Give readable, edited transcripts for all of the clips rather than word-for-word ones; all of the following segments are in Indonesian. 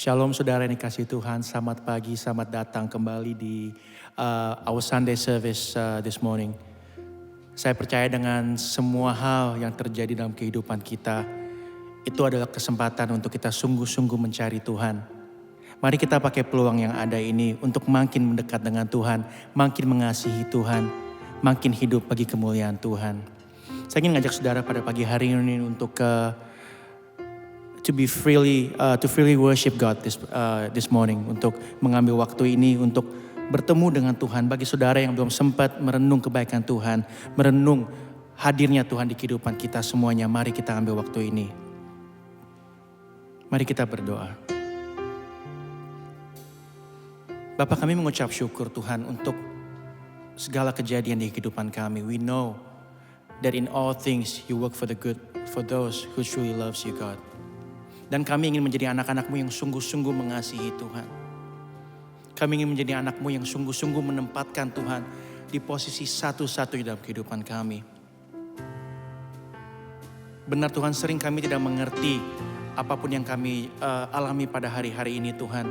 Shalom saudara yang dikasihi Tuhan, selamat pagi, selamat datang kembali di our Sunday service this morning. Saya percaya dengan semua hal yang terjadi dalam kehidupan kita, itu adalah kesempatan untuk kita sungguh-sungguh mencari Tuhan. Mari kita pakai peluang yang ada ini untuk makin mendekat dengan Tuhan, makin mengasihi Tuhan, makin hidup bagi kemuliaan Tuhan. Saya ingin ngajak saudara pada pagi hari ini untuk to freely worship God this morning, untuk mengambil waktu ini untuk bertemu dengan Tuhan. Bagi saudara yang belum sempat merenung kebaikan Tuhan, merenung hadirnya Tuhan di kehidupan kita semuanya, mari kita ambil waktu ini. Mari kita berdoa. Bapa, kami mengucap syukur Tuhan untuk segala kejadian di kehidupan kami. We know that in all things you work for the good for those who truly loves you, God. Dan kami ingin menjadi anak-anak-Mu yang sungguh-sungguh mengasihi Tuhan. Kami ingin menjadi anak-Mu yang sungguh-sungguh menempatkan Tuhan di posisi satu-satu dalam kehidupan kami. Benar Tuhan, sering kami tidak mengerti apapun yang kami alami pada hari-hari ini Tuhan.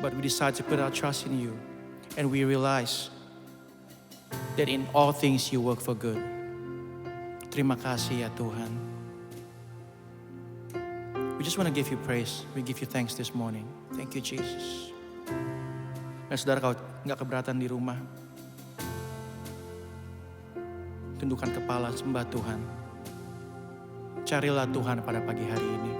But we decide to put our trust in You. And we realize that in all things You work for good. Terima kasih ya Tuhan. We just want to give You praise. We give You thanks this morning. Thank You Jesus. Dan saudara, kalau gak keberatan di rumah, tundukkan kepala, sembah Tuhan. Carilah Tuhan pada pagi hari ini.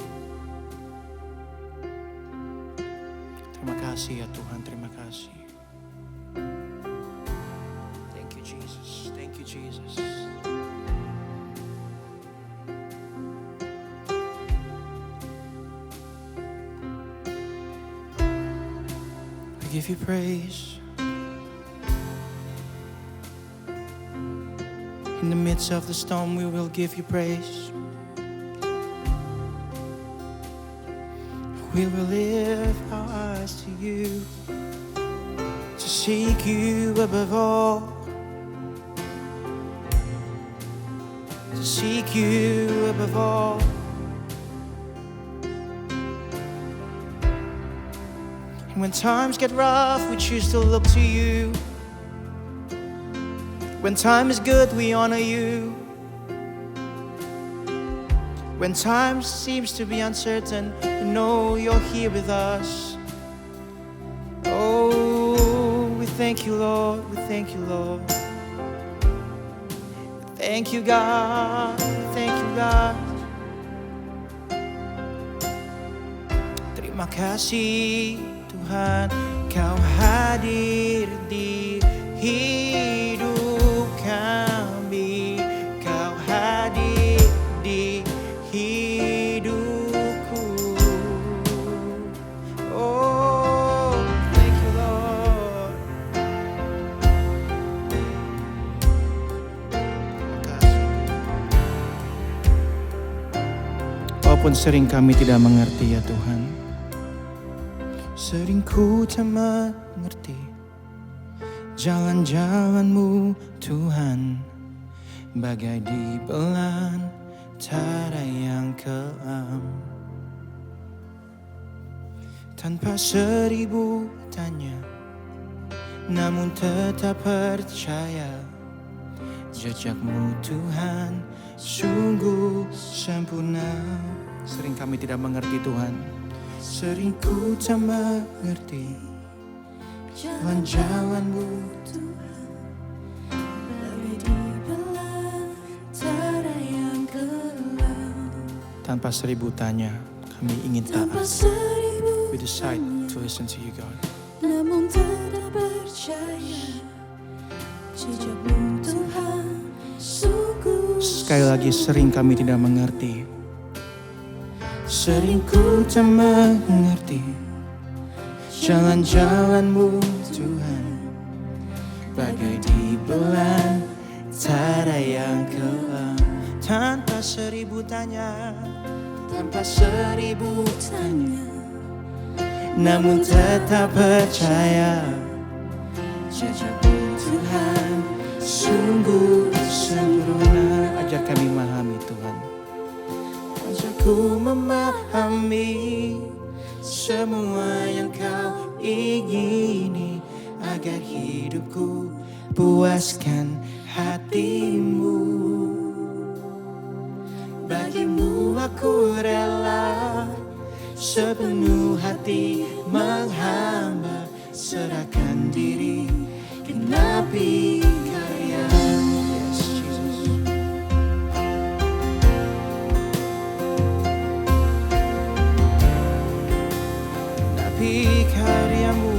Terima kasih ya Tuhan, terima kasih. Thank You Jesus, thank You Jesus. We give You praise. In the midst of the storm, we will give You praise. We will lift our eyes to You, to seek You above all, to seek You above all. When times get rough, we choose to look to You. When time is good, we honor You. When time seems to be uncertain, we know You're here with us. Oh, we thank You, Lord. We thank You, Lord. Thank You, God. Thank You, God. Terima kasih Tuhan, Kau hadir di hidup kami. Kau hadir di hidupku. Oh, thank You, Lord. Terima kasih. Walaupun sering kami tidak mengerti ya Tuhan, sering ku tak mengerti jalan-jalan-Mu Tuhan, bagai di belantara yang kelam. Tanpa 1000 tanya, namun tetap percaya, jejak-Mu Tuhan sungguh sempurna. Sering kami tidak mengerti Tuhan, sering ku tak mengerti jalan-jalan-Mu Tuhan, bagai di belantara yang kelam. Tanpa 1000 tanya, kami ingin Tanpa taat. 1000 We decide tanya, to listen to You, God. namun tetap percaya, jejak-Mu Tuhan sungguh. Sekali lagi, sering kami tidak mengerti. Sering ku tak mengerti jalan-jalan-Mu Tuhan, bagai di belantara yang kelam. Tanpa 1000 tanya, tanpa 1000 tanya, namun tetap percaya, jejak-Mu Tuhan sungguh sempurna. Ajar kami memahami Tuhan. Ajar ku memahami semua yang kau ingini, agar hidupku puaskan hatimu. Bagimu aku rela sepenuh hati menghamba, serahkan diri genapi karyamu. Yes, Jesus. Genapi karyamu,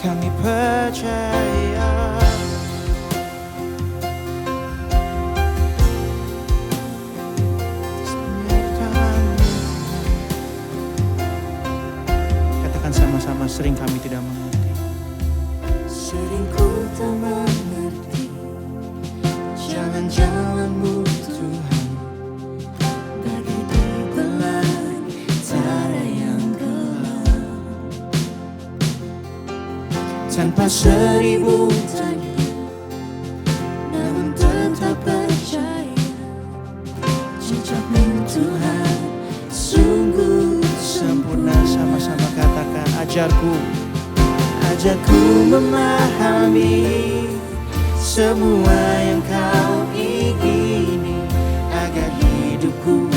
kami percaya. Katakan sama-sama, sering kami tidak mengerti. Sering ku tak mengerti jalan-jalan-Mu Tuhan, bagai di belantara yang gelap. Tanpa seribu tanya, namun tetap percaya, jejak-Mu Tuhan sungguh sempurna. Sama-sama katakan, ajarku memahami semua yang kau ingini, agar hidupku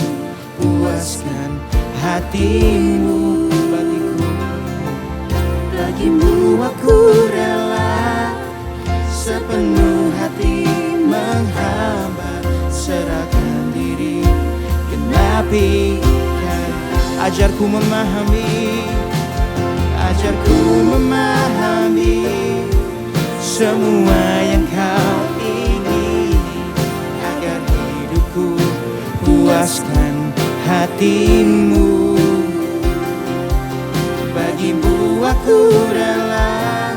puaskan hatimu. Bagimu aku rela sepenuh hati menghamba, serahkan diri genapi. Ajarku memahami semua yang kau ingini, agar hidupku puaskan hatimu. Bagimu aku rela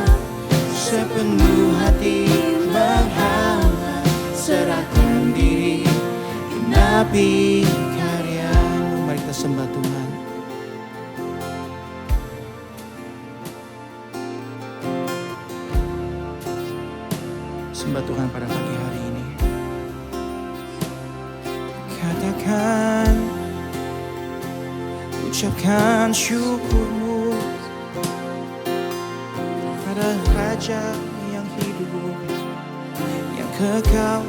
sepenuh hati menghamba, serahkan diri genapi karyamu. Mari kita sembah Tuhan. Sembah Tuhan pada pagi hari ini. Katakan, ucapkan syukurmu pada Raja yang hidup, yang kekal,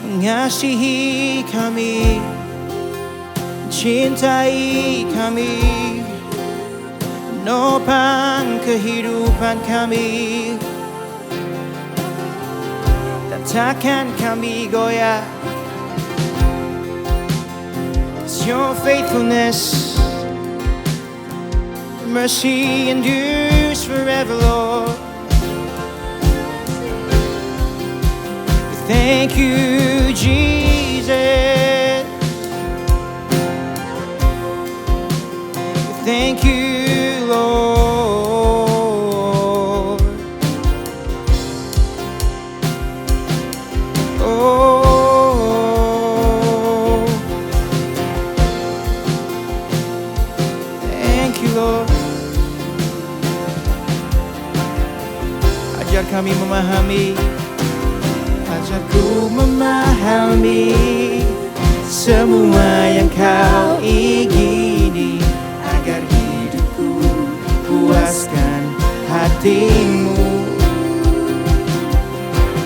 mengasihi kami, cintai kami, menopang kehidupan kami. Takkan kami goyah. It's your faithfulness, mercy endures forever, Lord. Thank you, Jesus. Thank you, Lord. Ajar kami memahami, ajarku memahami semua yang kau ingini, agar hidupku puaskan hatimu.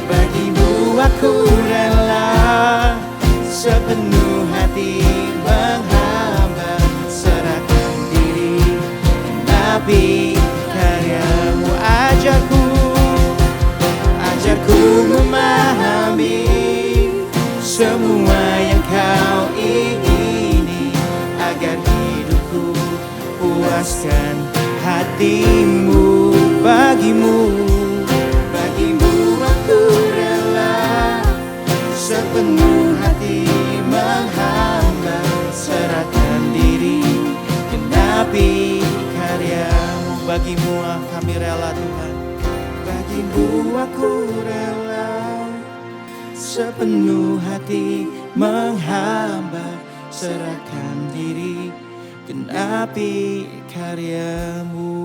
Bagimu aku rela sepenuh hati menghamba, serahkan diri genapi karyamu. Ajarku memahami semua yang kau ingini, agar hidupku puaskan hatimu. Bagimu aku rela sepenuh hati menghamba, serahkan diri genapi karyamu. Bagimu kami rela Tuhan, bagimu aku rela sepenuh hati menghamba, serahkan diri genapi karyamu.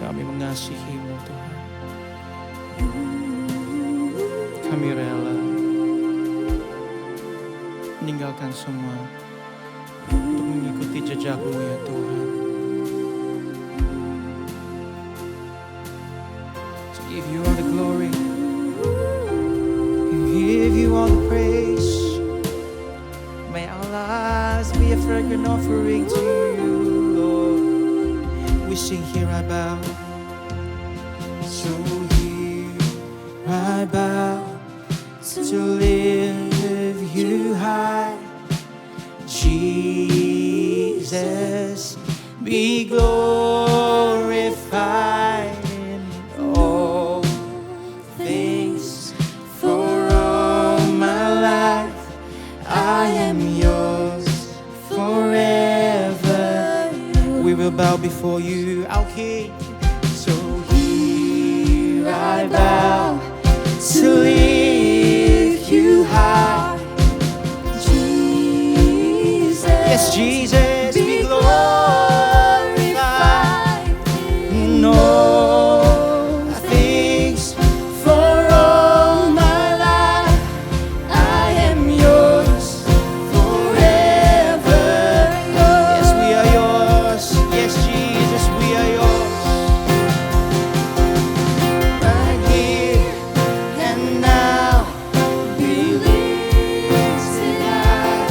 Kami mengasihi-Mu Tuhan. Kami rela meninggalkan semua untuk mengikuti jejak-Mu ya Tuhan. To give You all the glory, give You all the praise. May our lives be a fragrant offering to You, Lord. We sing, here I bow. So here I bow to lift You high. Jesus, be glorified in all things. For all my life I am Yours forever. We will bow before You, our King. So here I bow to lift You high. Yes, Jesus, be glorified in all things. For all my life I am Yours forever. Yes, we are Yours. Yes, Jesus, we are Yours. Right here and now, be lifted high.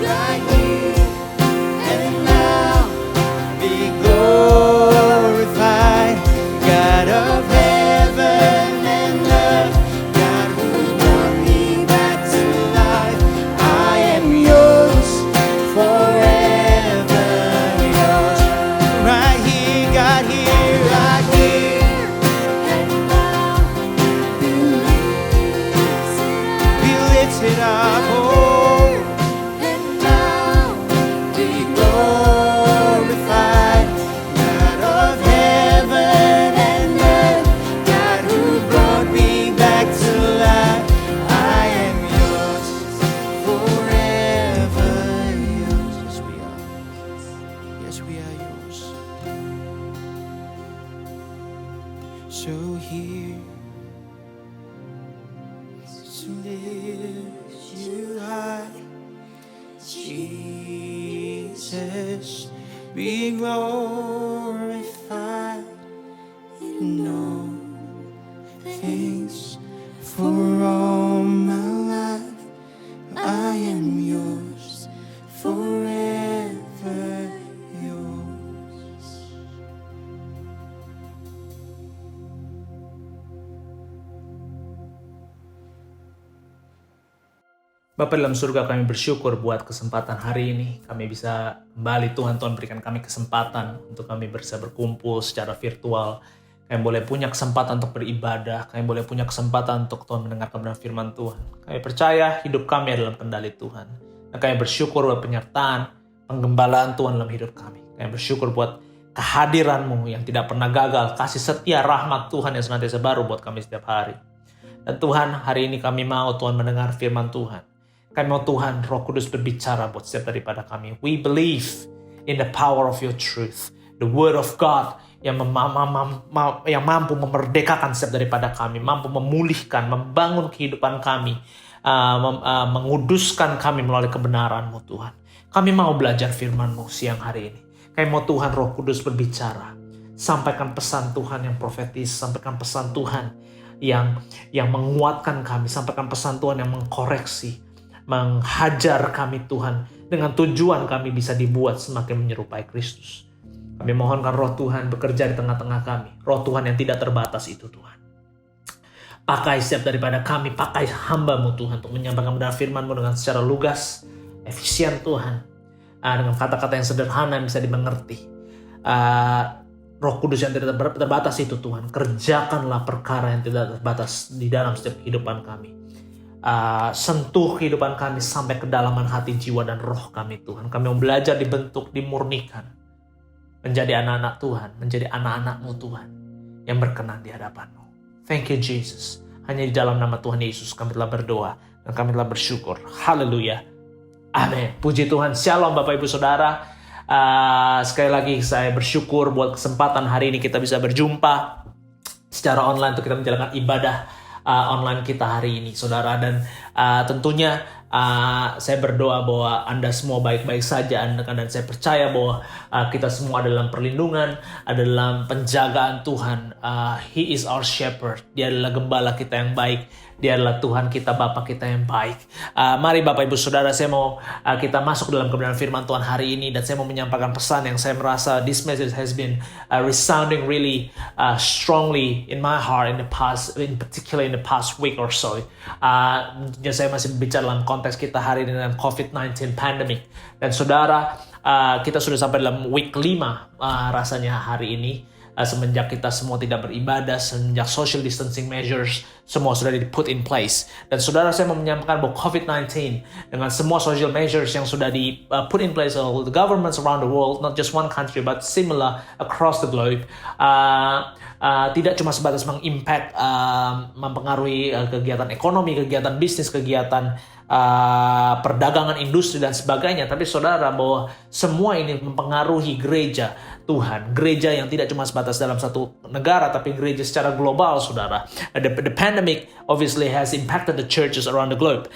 Right here and now, be glorified. God of heaven and earth, God who brought me back to life. I am Yours forever. Yours. Right here, God, here, right here. Be lifted up, oh, and now be glorified. God of heaven and earth, God who brought me back to life. I am Yours forever. Yours. Yes, we are. Yes, we are Yours. So here to lift You high, Jesus, be glorified in all things. For all my life I am Yours forever. Yours. Bapa dalam surga, kami bersyukur buat kesempatan hari ini. Kami bisa kembali, Tuhan berikan kami kesempatan untuk kami bisa berkumpul secara virtual. Kami boleh punya kesempatan untuk beribadah. Kami boleh punya kesempatan untuk Tuhan mendengar kebenaran firman Tuhan. Kami percaya hidup kami dalam kendali Tuhan. Dan kami bersyukur buat penyertaan, penggembalaan Tuhan dalam hidup kami. Kami bersyukur buat kehadiran-Mu yang tidak pernah gagal. Kasih setia rahmat Tuhan yang senantiasa baru buat kami setiap hari. Dan Tuhan, hari ini kami mau Tuhan mendengar firman Tuhan. Kami mau Tuhan, Roh Kudus berbicara buat setiap daripada kami. We believe in the power of Your truth. The word of God yang mampu memerdekakan setiap daripada kami. Mampu memulihkan, membangun kehidupan kami. Menguduskan kami melalui kebenaran-Mu Tuhan. Kami mau belajar firman-Mu siang hari ini. Kami mau Tuhan, Roh Kudus berbicara. Sampaikan pesan Tuhan yang profetis. Sampaikan pesan Tuhan yang menguatkan kami. Sampaikan pesan Tuhan yang mengkoreksi, menghajar kami Tuhan, dengan tujuan kami bisa dibuat semakin menyerupai Kristus. Kami mohonkan Roh Tuhan bekerja di tengah-tengah kami. Roh Tuhan yang tidak terbatas itu Tuhan. Pakai setiap daripada kami, pakai hamba-Mu Tuhan untuk menyampaikan benar firman-Mu dengan secara lugas, efisien Tuhan. Dengan kata-kata yang sederhana yang bisa dimengerti. Roh Kudus yang tidak terbatas itu Tuhan, kerjakanlah perkara yang tidak terbatas di dalam setiap kehidupan kami. Sentuh kehidupan kami sampai kedalaman hati, jiwa, dan roh kami Tuhan. Kami mau belajar dibentuk, dimurnikan, menjadi anak-anak Tuhan, menjadi anak-anak-Mu Tuhan yang berkenan di hadapan-Mu. Thank you Jesus. Hanya di dalam nama Tuhan Yesus kami telah berdoa dan kami telah bersyukur. Haleluya. Amin. Puji Tuhan. Shalom Bapak Ibu Saudara. Sekali lagi saya bersyukur buat kesempatan hari ini kita bisa berjumpa secara online untuk kita menjalankan ibadah online kita hari ini, saudara. Dan tentunya saya berdoa bahwa Anda semua baik-baik saja, dan saya percaya bahwa kita semua ada dalam perlindungan, ada dalam penjagaan Tuhan. He is our shepherd. Dia adalah gembala kita yang baik. Dia adalah Tuhan kita, Bapa kita yang baik. Mari Bapak Ibu Saudara, saya mau kita masuk dalam kebenaran firman Tuhan hari ini, dan saya mau menyampaikan pesan yang saya merasa this message has been resounding really strongly in my heart in particular in the past week or so. Tentunya saya masih berbicara dalam konteks kita hari ini dengan COVID-19 pandemic. Dan saudara, kita sudah sampai dalam week 5 rasanya hari ini. Semenjak kita semua tidak beribadah, semenjak social distancing measures semua sudah di put in place. Dan saudara, saya mau menyampaikan bahwa COVID-19 dengan semua social measures yang sudah di put in place oleh the governments around the world, not just one country but similar across the globe, tidak cuma sebatas mengimpact, mempengaruhi kegiatan ekonomi, kegiatan bisnis, kegiatan perdagangan, industri dan sebagainya, tapi saudara, bahwa semua ini mempengaruhi gereja Tuhan, gereja yang tidak cuma sebatas dalam satu negara, tapi gereja secara global, saudara. The pandemic obviously has impacted the churches around the globe.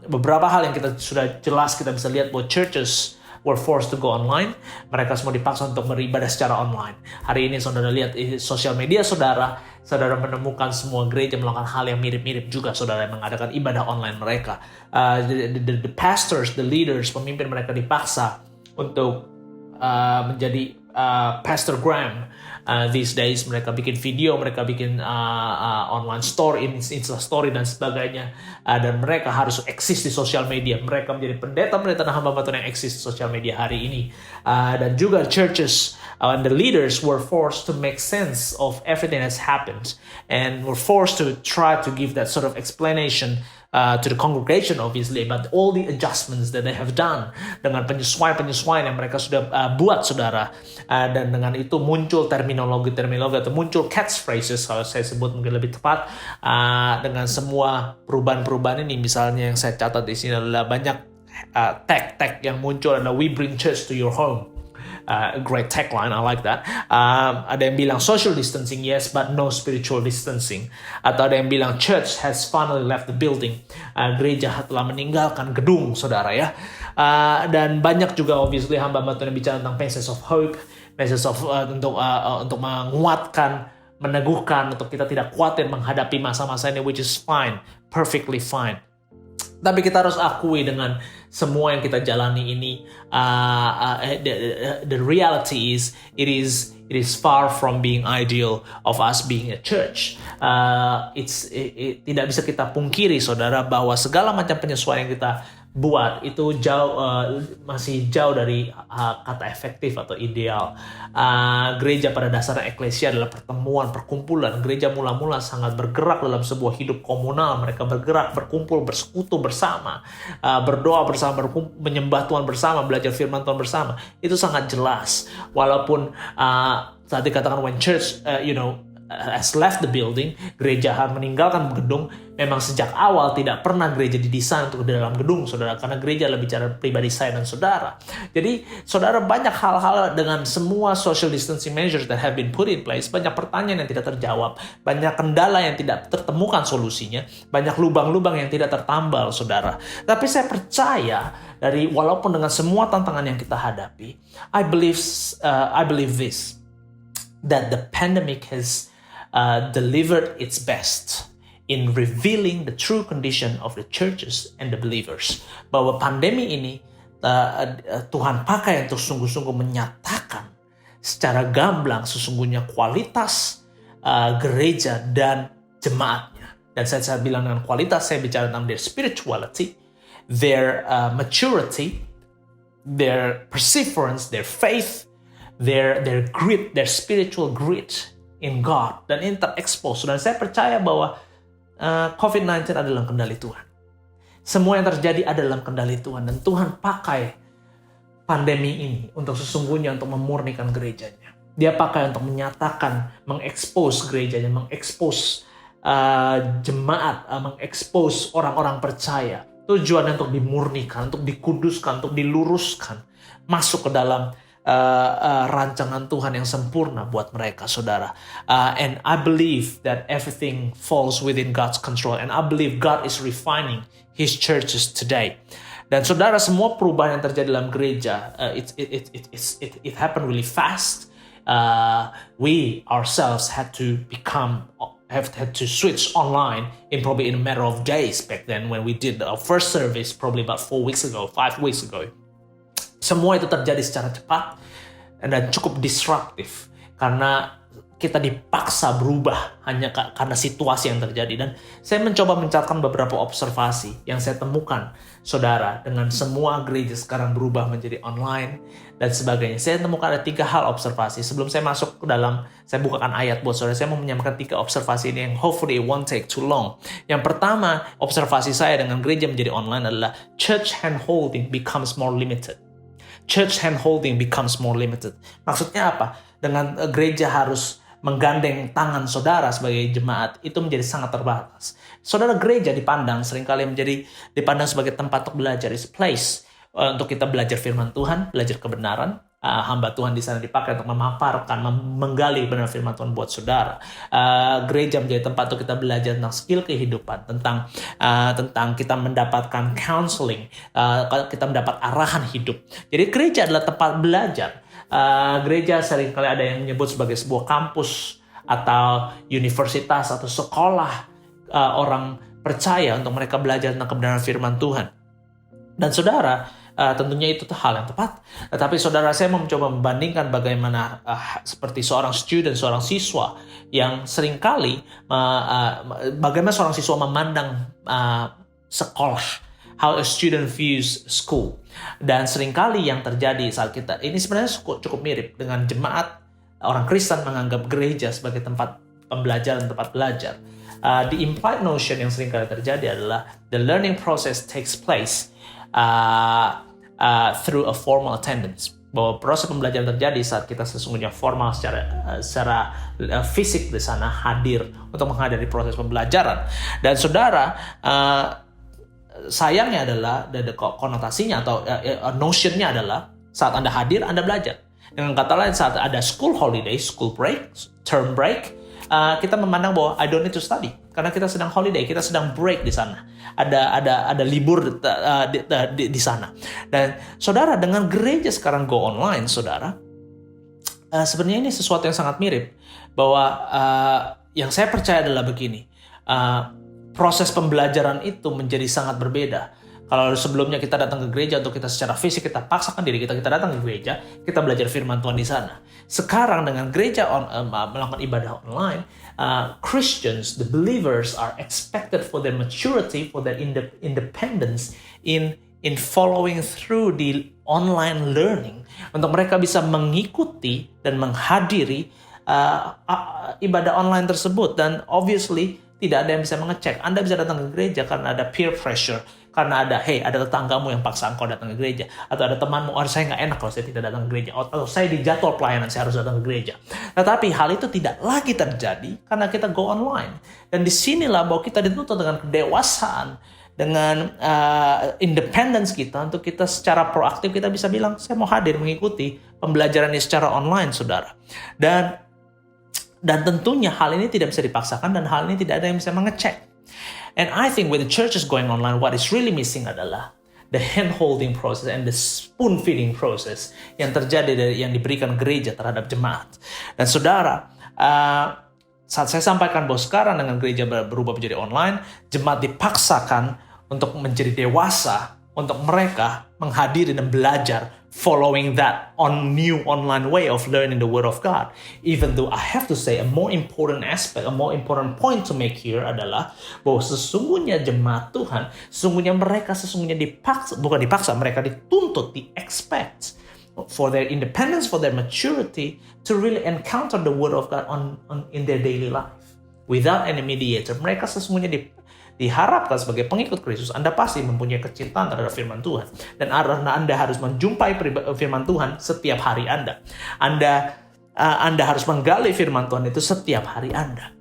Beberapa hal yang kita sudah jelas kita bisa lihat bahwa churches were forced to go online. Mereka semua dipaksa untuk beribadah secara online. Hari ini saudara lihat sosial media saudara menemukan semua gereja melakukan hal yang mirip-mirip juga, saudara, yang mengadakan ibadah online mereka. The pastors, the leaders, pemimpin mereka dipaksa untuk menjadi Pastor Graham. These days mereka bikin video, mereka bikin online story, Insta story dan sebagainya, dan mereka harus eksis di sosial media. Mereka menjadi pendeta-pendeta dan hamba Tuhan yang eksis di sosial media hari ini. Dan juga churches and the leaders were forced to make sense of everything that's happened, and were forced to try to give that sort of explanation to the congregation, obviously, but all the adjustments that they have done, dengan penyesuaian yang mereka sudah buat, saudara, dan dengan itu muncul terminologi atau muncul catchphrases, kalau saya sebut mungkin lebih tepat, dengan semua perubahan-perubahan ini. Misalnya yang saya catat di sini adalah banyak tag yang muncul, adalah "We bring church to your home." A great tagline, I like that. Ada yang bilang social distancing, yes, but no spiritual distancing. Atau ada yang bilang church has finally left the building. Gereja telah meninggalkan gedung, saudara, ya. Dan banyak juga obviously hamba Tuhan yang bicara tentang message of hope, message of untuk menguatkan, meneguhkan, untuk kita tidak khawatir menghadapi masa-masa ini, which is fine, perfectly fine. Tapi kita harus akui dengan semua yang kita jalani ini, the reality is it is far from being ideal of us being a church. Tidak bisa kita pungkiri, saudara, bahwa segala macam penyesuaian yang kita buat itu masih jauh dari kata efektif atau ideal. Gereja pada dasarnya eklesia adalah pertemuan, perkumpulan. Gereja mula-mula sangat bergerak dalam sebuah hidup komunal. Mereka bergerak, berkumpul, bersekutu bersama, berdoa bersama, menyembah Tuhan bersama, belajar firman Tuhan bersama. Itu sangat jelas. Walaupun saat dikatakan when church has left the building, gereja meninggalkan gedung, memang sejak awal tidak pernah gereja didesain untuk di dalam gedung, saudara, karena gereja adalah bicara pribadi saya dan saudara. Jadi, saudara, banyak hal-hal dengan semua social distancing measures that have been put in place, banyak pertanyaan yang tidak terjawab, banyak kendala yang tidak tertemukan solusinya, banyak lubang-lubang yang tidak tertambal, saudara. Tapi saya percaya, walaupun dengan semua tantangan yang kita hadapi, I believe this, that the pandemic has delivered its best in revealing the true condition of the churches and the believers. Bahwa pandemi ini Tuhan pakai untuk sungguh-sungguh menyatakan secara gamblang sesungguhnya kualitas gereja dan jemaatnya. Dan saya bilang dengan kualitas, saya bicara tentang their spirituality, their maturity, their perseverance, their faith, their grit, their spiritual grit in God, dan ini terekspos. Dan saya percaya bahwa COVID-19 adalah dalam kendali Tuhan. Semua yang terjadi ada dalam kendali Tuhan, dan Tuhan pakai pandemi ini untuk sesungguhnya untuk memurnikan gerejanya. Dia pakai untuk menyatakan, mengekspos gerejanya, mengekspos jemaat, mengekspos orang-orang percaya. Tujuannya untuk dimurnikan, untuk dikuduskan, untuk diluruskan. masuk ke dalam rancangan Tuhan yang sempurna buat mereka, saudara. And I believe that everything falls within God's control. And I believe God is refining His churches today. Dan saudara, semua perubahan yang terjadi dalam gereja, it happened really fast. We ourselves had to switch online probably in a matter of days back then when we did our first service probably about 5 weeks ago. Semua itu terjadi secara cepat dan cukup disruptif karena kita dipaksa berubah hanya karena situasi yang terjadi. Dan saya mencoba mencatatkan beberapa observasi yang saya temukan, saudara, dengan semua gereja sekarang berubah menjadi online dan sebagainya. Saya temukan ada 3 hal observasi. Sebelum saya masuk ke dalam, saya bukakan ayat buat saudara, saya mau menyampaikan 3 observasi ini yang hopefully it won't take too long. Yang pertama, observasi saya dengan gereja menjadi online adalah church hand-holding becomes more limited. Church hand-holding becomes more limited. Maksudnya apa? Dengan gereja harus menggandeng tangan saudara sebagai jemaat, itu menjadi sangat terbatas. Saudara, gereja seringkali dipandang sebagai tempat untuk belajar, is a place untuk kita belajar firman Tuhan, belajar kebenaran. Hamba Tuhan di sana dipakai untuk memaparkan, menggali benar firman Tuhan buat saudara. Gereja menjadi tempat untuk kita belajar tentang skill kehidupan, tentang kita mendapatkan counseling, kita mendapat arahan hidup. Jadi gereja adalah tempat belajar. Gereja seringkali ada yang menyebut sebagai sebuah kampus atau universitas atau sekolah orang percaya untuk mereka belajar tentang kebenaran firman Tuhan. Dan saudara, tentunya itu hal yang tepat. Tetapi saudara, saya mau mencoba membandingkan bagaimana seperti seorang student, seorang siswa yang seringkali bagaimana seorang siswa memandang sekolah, how a student views school. Dan seringkali yang terjadi saat kita, ini sebenarnya cukup mirip dengan jemaat orang Kristen menganggap gereja sebagai tempat pembelajaran, tempat belajar. The implied notion yang seringkali terjadi adalah the learning process takes place through a formal attendance, bahwa proses pembelajaran terjadi saat kita sesungguhnya formal secara fisik di sana, hadir untuk menghadiri proses pembelajaran. Dan saudara, sayangnya adalah konotasinya atau notionnya adalah saat Anda hadir, Anda belajar. Dengan kata lain, saat ada school holiday, school break, term break, kita memandang bahwa I don't need to study karena kita sedang holiday, kita sedang break di sana. Ada libur di sana. Dan saudara, dengan gereja sekarang go online, saudara, sebenarnya ini sesuatu yang sangat mirip. Bahwa yang saya percaya adalah begini, proses pembelajaran itu menjadi sangat berbeda. Kalau sebelumnya kita datang ke gereja untuk kita secara fisik, kita paksakan diri kita datang ke gereja, kita belajar firman Tuhan di sana. Sekarang dengan gereja melakukan ibadah online, Christians, the believers are expected for their maturity, for their independence in following through the online learning, untuk mereka bisa mengikuti dan menghadiri ibadah online tersebut. Dan obviously tidak ada yang bisa mengecek. Anda bisa datang ke gereja karena ada peer pressure, karena ada tetanggamu yang paksa engkau datang ke gereja, atau ada temanmu, saya nggak enak kalau saya tidak datang ke gereja, atau saya di jadwal pelayanan saya harus datang ke gereja. Tetapi hal itu tidak lagi terjadi karena kita go online. Dan disinilah bahwa kita dituntut dengan kedewasaan, dengan independence kita, untuk kita secara proaktif kita bisa bilang, saya mau hadir mengikuti pembelajaran ini secara online, saudara. Dan tentunya hal ini tidak bisa dipaksakan, dan hal ini tidak ada yang bisa mengecek. And I think with the churches going online, what is really missing adalah the hand-holding process and the spoon-feeding process yang terjadi yang diberikan gereja terhadap jemaat. Dan saudara, saat saya sampaikan bahwa sekarang dengan gereja berubah menjadi online, jemaat dipaksakan untuk menjadi dewasa, untuk mereka menghadiri dan belajar following that new online way of learning the Word of God. Even though I have to say a more important point to make here adalah bahwa sesungguhnya jemaat Tuhan, mereka mereka dituntut, expect for their independence, for their maturity, to really encounter the Word of God in their daily life. Without any mediator, mereka sesungguhnya diharapkan sebagai pengikut Kristus, Anda pasti mempunyai kecintaan terhadap firman Tuhan. Dan Anda harus menjumpai firman Tuhan setiap hari Anda. Anda harus menggali firman Tuhan itu setiap hari Anda.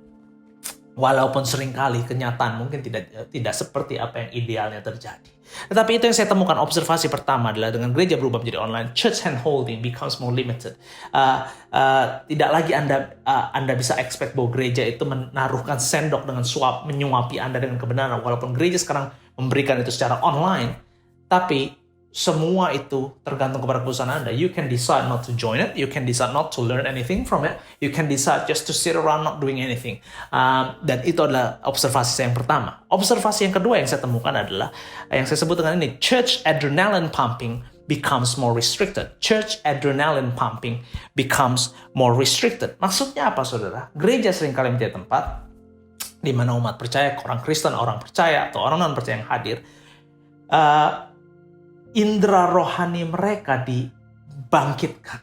Walaupun seringkali kenyataan mungkin tidak seperti apa yang idealnya terjadi. Tetapi itu yang saya temukan, observasi pertama adalah dengan gereja berubah menjadi online, church hand holding becomes more limited. Tidak lagi Anda bisa expect bahwa gereja itu menaruhkan sendok dengan menyuapi Anda dengan kebenaran. Walaupun gereja sekarang memberikan itu secara online, tapi semua itu tergantung kepada keputusan Anda. You can decide not to join it. You can decide not to learn anything from it. You can decide just to sit around not doing anything. Dan itu adalah observasi saya yang pertama. Observasi yang kedua yang saya temukan adalah yang saya sebut dengan ini, church adrenaline pumping becomes more restricted. Church adrenaline pumping becomes more restricted. Maksudnya apa, saudara? Gereja seringkali menjadi tempat di mana umat percaya, orang Kristen, orang percaya, atau orang non-percaya yang hadir, indera rohani mereka dibangkitkan.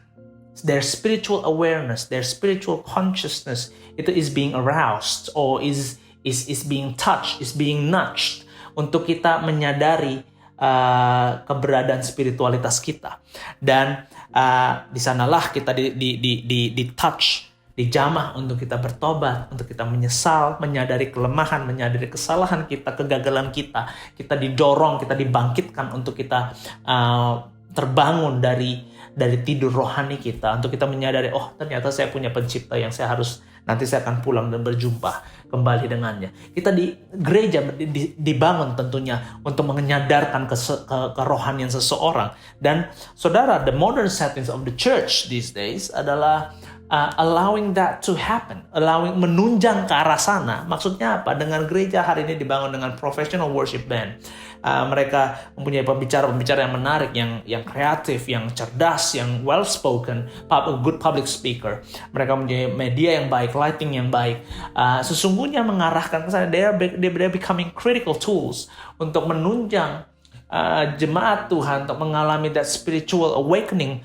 Their spiritual awareness, their spiritual consciousness itu is being aroused or is being touched, is being nudged untuk kita menyadari keberadaan spiritualitas kita. Dan di sanalah kita di touch, dijamah untuk kita bertobat, untuk kita menyesal, menyadari kelemahan, menyadari kesalahan kita, kegagalan kita. Kita didorong, kita dibangkitkan untuk kita terbangun dari tidur rohani kita, untuk kita menyadari, oh ternyata saya punya pencipta yang nanti saya akan pulang dan berjumpa kembali dengannya. Kita di gereja dibangun tentunya untuk menyadarkan kerohanian seseorang. Dan saudara, the modern settings of the church these days adalah allowing that to happen, menunjang ke arah sana. Maksudnya apa? Dengan gereja hari ini dibangun dengan professional worship band. Mereka mempunyai pembicara yang menarik, yang kreatif, yang cerdas, yang well spoken, good public speaker. Mereka mempunyai media yang baik, lighting yang baik. Sesungguhnya mengarahkan ke sana. They are becoming critical tools untuk menunjang jemaat Tuhan untuk mengalami that spiritual awakening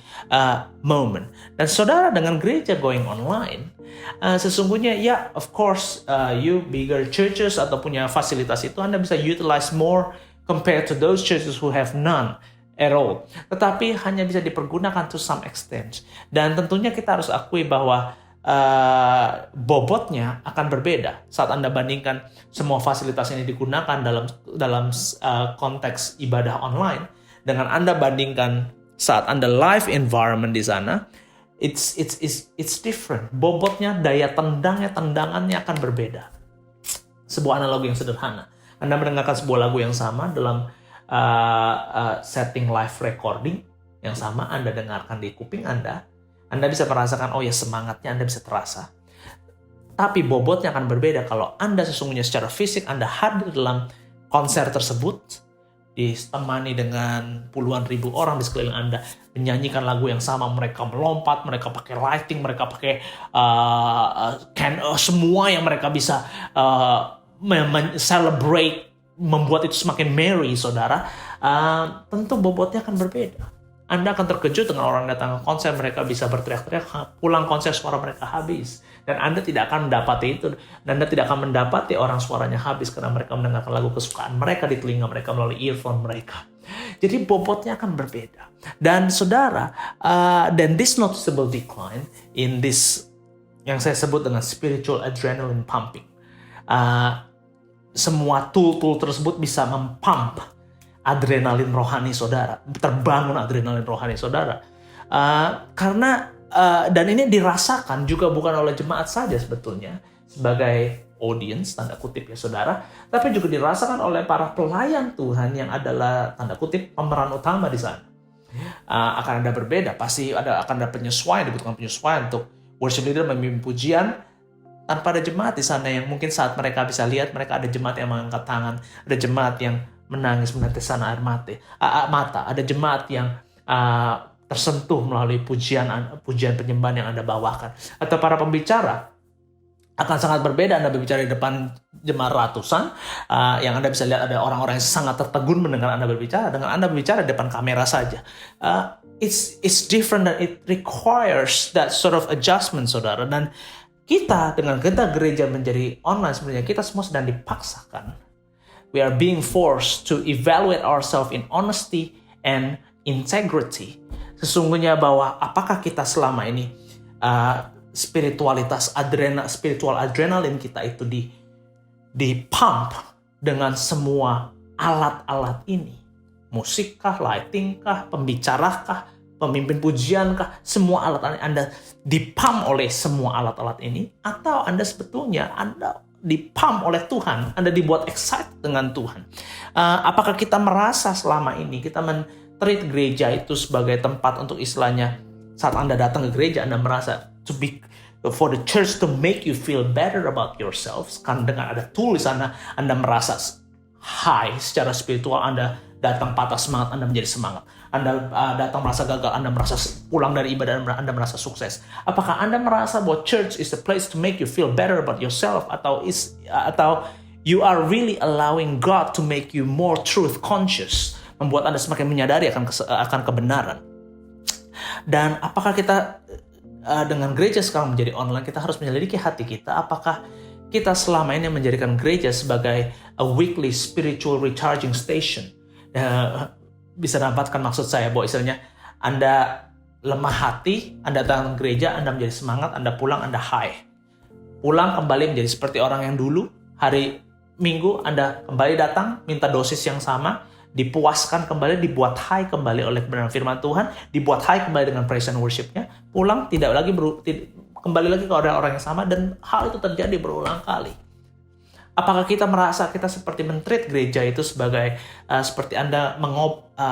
moment. Dan saudara, dengan gereja going online, sesungguhnya of course you bigger churches atau punya fasilitas itu, Anda bisa utilize more compared to those churches who have none at all. Tetapi hanya bisa dipergunakan to some extent. Dan tentunya kita harus akui bahwa bobotnya akan berbeda saat Anda bandingkan semua fasilitas ini digunakan dalam konteks ibadah online dengan Anda bandingkan saat Anda live environment di sana. It's different. Bobotnya, daya tendangannya akan berbeda. Sebuah analogi yang sederhana. Anda mendengarkan sebuah lagu yang sama dalam setting live recording yang sama, Anda dengarkan di kuping Anda bisa merasakan, oh ya, semangatnya Anda bisa terasa. Tapi bobotnya akan berbeda kalau Anda sesungguhnya secara fisik Anda hadir dalam konser tersebut, ditemani dengan puluhan ribu orang di sekeliling Anda, menyanyikan lagu yang sama, mereka melompat, mereka pakai lighting, mereka pakai semua yang mereka bisa celebrate, membuat itu semakin merry, saudara. Tentu bobotnya akan berbeda. Anda akan terkejut dengan orang datang ke konser, mereka bisa berteriak-teriak, pulang konser suara mereka habis. Dan Anda tidak akan mendapati itu. Dan Anda tidak akan mendapati orang suaranya habis karena mereka mendengarkan lagu kesukaan mereka di telinga mereka melalui earphone mereka. Jadi bobotnya akan berbeda. Dan saudara, then this noticeable decline in this yang saya sebut dengan spiritual adrenaline pumping. Semua tool-tool tersebut bisa mempump adrenalin rohani saudara, terbangun adrenalin rohani saudara. Karena dan ini dirasakan juga bukan oleh jemaat saja sebetulnya sebagai audience, tanda kutip ya saudara, tapi juga dirasakan oleh para pelayan Tuhan yang adalah tanda kutip pemeran utama di sana. Akan ada berbeda, pasti akan ada penyesuaian, dibutuhkan penyesuaian untuk worship leader memimpin pujian tanpa ada jemaat di sana yang mungkin saat mereka bisa lihat, mereka ada jemaat yang mengangkat tangan, ada jemaat yang menangis menetesan air mata, ada jemaat yang tersentuh melalui pujian penyembahan yang Anda bawakan. Atau para pembicara akan sangat berbeda. Anda berbicara di depan jemaat ratusan, yang Anda bisa lihat ada orang-orang yang sangat tertegun mendengar Anda berbicara, dengan Anda berbicara di depan kamera saja. It's different, and it requires that sort of adjustment, saudara. Dan kita dengan gereja menjadi online, sebenarnya kita semua sedang dipaksakan. We are being forced to evaluate ourselves in honesty and integrity. Sesungguhnya bahwa apakah kita selama ini spiritual adrenalin kita itu di pump dengan semua alat-alat ini. musik kah, lighting kah, pembicara kah, pemimpin pujian kah, semua alat Anda dipump oleh semua alat-alat ini, atau Anda sebetulnya Anda dipump oleh Tuhan, Anda dibuat excited dengan Tuhan. Apakah kita merasa selama ini kita men-treat gereja itu sebagai tempat untuk istilahnya saat Anda datang ke gereja Anda merasa for the church to make you feel better about yourselves, kan dengan ada tulisan Anda merasa high secara spiritual, Anda datang patah semangat, Anda menjadi semangat. Anda datang merasa gagal, Anda merasa pulang dari ibadah, Anda merasa sukses. Apakah Anda merasa bahwa church is a place to make you feel better about yourself, atau you are really allowing God to make you more truth conscious, membuat Anda semakin menyadari akan kebenaran? Dan apakah kita dengan gereja sekarang menjadi online, kita harus menyelidiki hati kita, apakah kita selama ini menjadikan gereja sebagai a weekly spiritual recharging station? Bisa dapatkan maksud saya bahwa istilahnya Anda lemah hati, Anda datang ke gereja, Anda menjadi semangat, Anda pulang, Anda high. Pulang kembali menjadi seperti orang yang dulu, hari Minggu Anda kembali datang, minta dosis yang sama, dipuaskan kembali, dibuat high kembali oleh kebenaran firman Tuhan, dibuat high kembali dengan praise and worship-nya, pulang tidak lagi kembali lagi ke orang-orang yang sama, dan hal itu terjadi berulang kali. Apakah kita merasa kita seperti men-treat gereja itu sebagai seperti Anda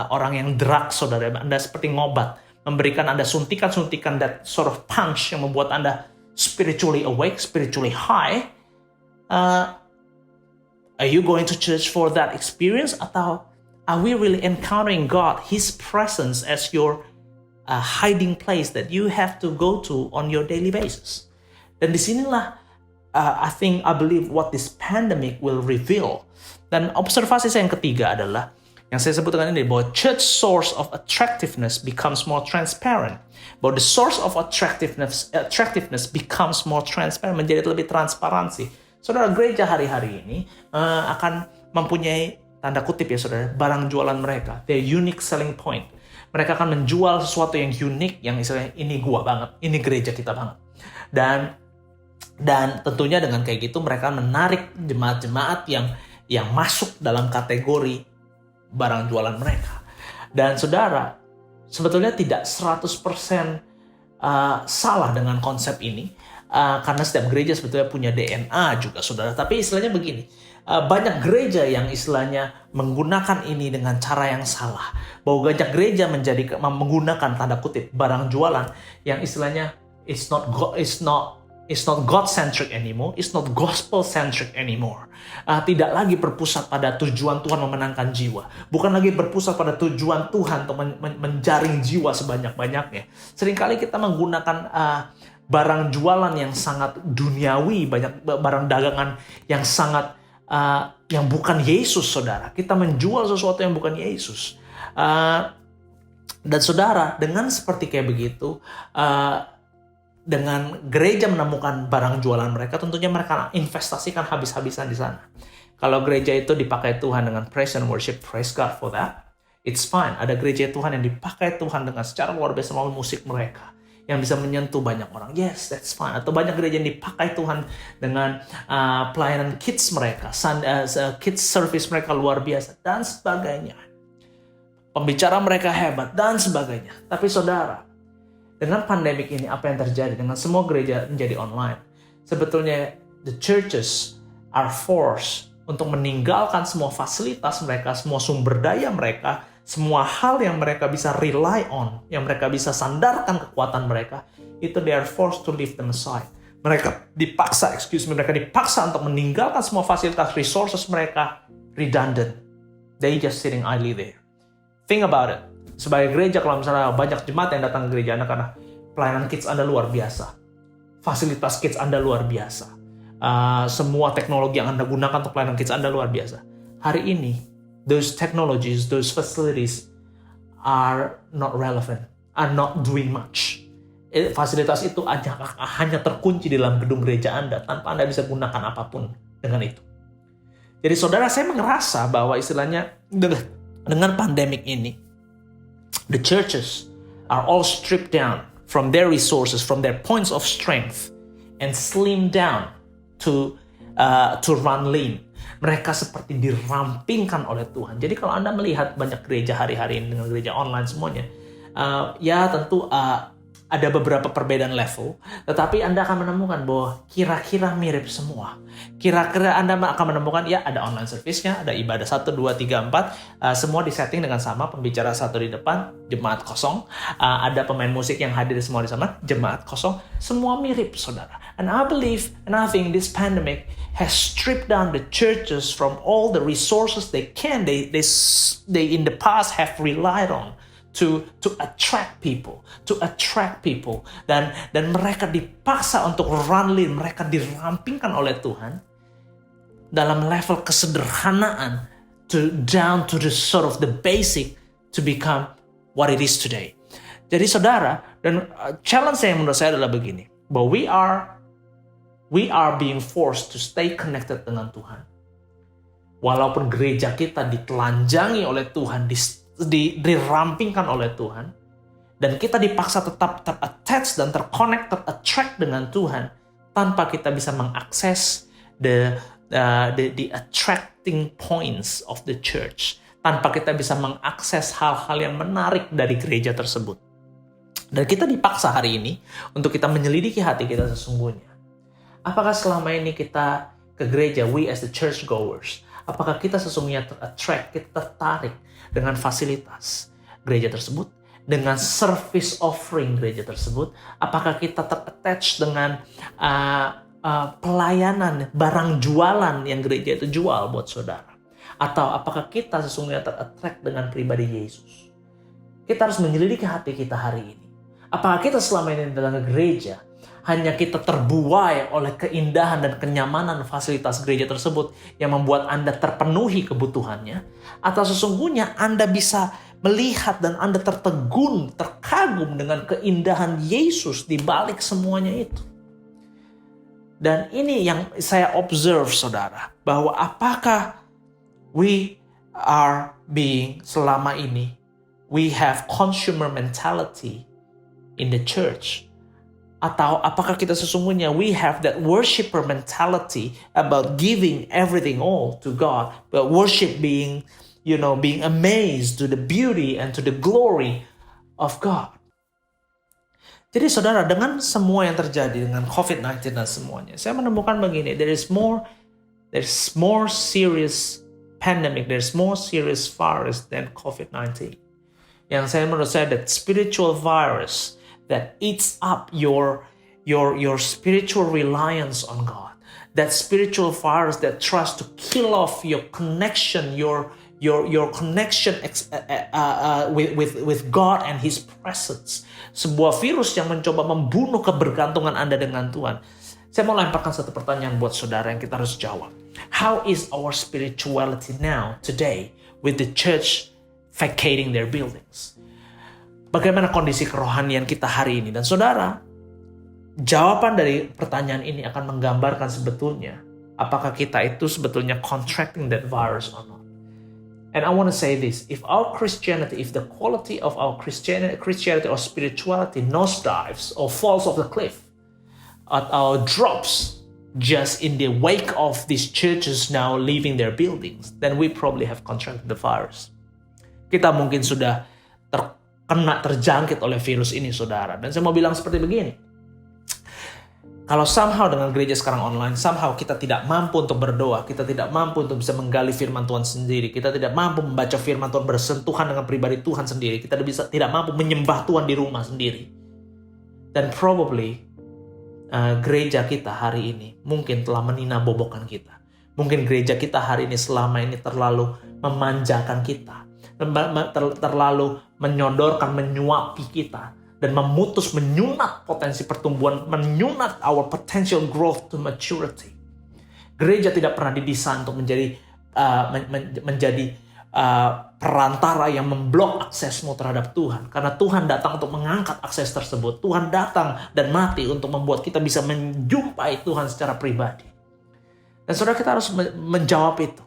orang yang drug, saudara, Anda seperti ngobat, memberikan Anda suntikan-suntikan that sort of punch yang membuat Anda spiritually awake, spiritually high? Are you going to church for that experience, atau are we really encountering God, His presence as your hiding place that you have to go to on your daily basis? Dan disinilah I believe what this pandemic will reveal. Dan observasi saya yang ketiga adalah yang saya sebutkan ini, bahwa church source of attractiveness becomes more transparent. Bahwa the source of attractiveness becomes more transparent, menjadi lebih transparansi. Saudara, gereja hari-hari ini akan mempunyai, tanda kutip ya saudara, barang jualan mereka, their unique selling point. Mereka akan menjual sesuatu yang unik, yang istilahnya ini gua banget, ini gereja kita banget. Dan tentunya dengan kayak gitu mereka menarik jemaat-jemaat yang masuk dalam kategori barang jualan mereka. Dan saudara, sebetulnya tidak 100% salah dengan konsep ini, karena setiap gereja sebetulnya punya DNA juga saudara. Tapi istilahnya begini, banyak gereja yang istilahnya menggunakan ini dengan cara yang salah. Bahwa banyak gereja menggunakan tanda kutip barang jualan yang istilahnya it's not God-centric anymore, it's not gospel-centric anymore. Tidak lagi berpusat pada tujuan Tuhan memenangkan jiwa. Bukan lagi berpusat pada tujuan Tuhan untuk menjaring jiwa sebanyak-banyaknya. Seringkali kita menggunakan barang jualan yang sangat duniawi, banyak barang dagangan yang sangat yang bukan Yesus, saudara. Kita menjual sesuatu yang bukan Yesus. Dan saudara, dengan seperti kayak begitu, dengan gereja menemukan barang jualan mereka, tentunya mereka investasikan habis-habisan di sana. Kalau gereja itu dipakai Tuhan dengan praise and worship, praise God for that, it's fine. Ada gereja Tuhan yang dipakai Tuhan dengan secara luar biasa melalui musik mereka, yang bisa menyentuh banyak orang, yes, that's fine. Atau banyak gereja yang dipakai Tuhan dengan pelayanan kids mereka, kids service mereka luar biasa, dan sebagainya. Pembicara mereka hebat, dan sebagainya. Tapi saudara, dengan pandemik ini, apa yang terjadi dengan semua gereja menjadi online? Sebetulnya, the churches are forced untuk meninggalkan semua fasilitas mereka, semua sumber daya mereka, semua hal yang mereka bisa rely on, yang mereka bisa sandarkan kekuatan mereka, itu they are forced to leave them aside. Mereka dipaksa untuk meninggalkan semua fasilitas, resources mereka redundant. They just sitting idly there. Think about it. Sebagai gereja, kalau misalnya banyak jemaat yang datang ke gereja Anda karena pelayanan kids Anda luar biasa, fasilitas kids Anda luar biasa, semua teknologi yang Anda gunakan untuk pelayanan kids Anda luar biasa. Hari ini, those technologies, those facilities are not relevant, are not doing much. Fasilitas itu hanya terkunci di dalam gedung gereja Anda tanpa Anda bisa gunakan apapun dengan itu. Jadi saudara, saya merasa bahwa istilahnya dengan pandemik ini, the churches are all stripped down from their resources, from their points of strength, and slimmed down to run lean. Mereka seperti dirampingkan oleh Tuhan. Jadi kalau Anda melihat banyak gereja hari-hari ini dengan gereja online semuanya, ya tentu ada beberapa perbedaan level, tetapi Anda akan menemukan bahwa kira-kira mirip semua. Kira-kira Anda akan menemukan, ya ada online service-nya, ada ibadah 1, 2, 3, 4, semua disetting dengan sama, pembicara satu di depan, jemaat kosong, ada pemain musik yang hadir semua di sana, jemaat kosong, semua mirip, saudara. And I believe, and I think this pandemic has stripped down the churches from all the resources they can, they in the past have relied on to attract people dan mereka dipaksa untuk run lean, mereka dirampingkan oleh Tuhan dalam level kesederhanaan down to the sort of the basic to become what it is today. Jadi saudara, dan challenge yang menurut saya adalah begini, bahwa we are being forced to stay connected dengan Tuhan. Walaupun gereja kita ditelanjangi oleh Tuhan, dirampingkan oleh Tuhan, dan kita dipaksa tetap ter-attach dan ter-attract dengan Tuhan tanpa kita bisa mengakses the attracting points of the church, tanpa kita bisa mengakses hal-hal yang menarik dari gereja tersebut. Dan kita dipaksa hari ini untuk kita menyelidiki hati kita sesungguhnya. Apakah selama ini kita ke gereja, we as the church goers, apakah kita sesungguhnya ter-attract, kita tertarik dengan fasilitas gereja tersebut, dengan service offering gereja tersebut? Apakah kita ter-attach dengan pelayanan, barang jualan yang gereja itu jual buat saudara? Atau apakah kita sesungguhnya ter-attract dengan pribadi Yesus? Kita harus menyelidiki hati kita hari ini. Apakah kita selama ini dalam gereja hanya kita terbuai oleh keindahan dan kenyamanan fasilitas gereja tersebut yang membuat Anda terpenuhi kebutuhannya? Atau sesungguhnya Anda bisa melihat dan Anda terkagum dengan keindahan Yesus di balik semuanya itu? Dan ini yang saya observe, saudara, bahwa apakah we are being selama ini, we have consumer mentality in the church? Atau apakah kita sesungguhnya we have that worshiper mentality about giving everything all to God, but worship being amazed to the beauty and to the glory of God. Jadi saudara, dengan semua yang terjadi dengan COVID-19 dan semuanya, saya menemukan begini, there's more serious pandemic, there's more serious virus than COVID-19. Yang menurut saya that spiritual virus that eats up your spiritual reliance on God. That spiritual virus that tries to kill off your connection, your connection with God and His presence. Sebuah virus yang mencoba membunuh kebergantungan Anda dengan Tuhan. Saya mau lemparkan satu pertanyaan buat saudara yang kita harus jawab. How is our spirituality now, today, with the church vacating their buildings? Bagaimana kondisi kerohanian kita hari ini? Dan saudara, jawaban dari pertanyaan ini akan menggambarkan sebetulnya apakah kita itu sebetulnya contracting that virus or not. And I want to say this, if the quality of our Christianity or spirituality nosedives or falls off the cliff, or drops just in the wake of these churches now leaving their buildings, then we probably have contracted the virus. Kita mungkin sudah terjangkit oleh virus ini, saudara. Dan saya mau bilang seperti begini. Kalau somehow dengan gereja sekarang online, somehow kita tidak mampu untuk berdoa, kita tidak mampu untuk bisa menggali firman Tuhan sendiri, kita tidak mampu membaca firman Tuhan bersentuhan dengan pribadi Tuhan sendiri, kita tidak mampu menyembah Tuhan di rumah sendiri. Dan probably gereja kita hari ini mungkin telah meninabobokan kita. Mungkin gereja kita hari ini selama ini terlalu memanjakan kita, terlalu menyodorkan, menyuapi kita, dan menyunat potensi pertumbuhan, menyunat our potential growth to maturity. Gereja tidak pernah didesain untuk menjadi perantara yang memblok aksesmu terhadap Tuhan. Karena Tuhan datang untuk mengangkat akses tersebut. Tuhan datang dan mati untuk membuat kita bisa menjumpai Tuhan secara pribadi. Dan saudara, kita harus menjawab itu.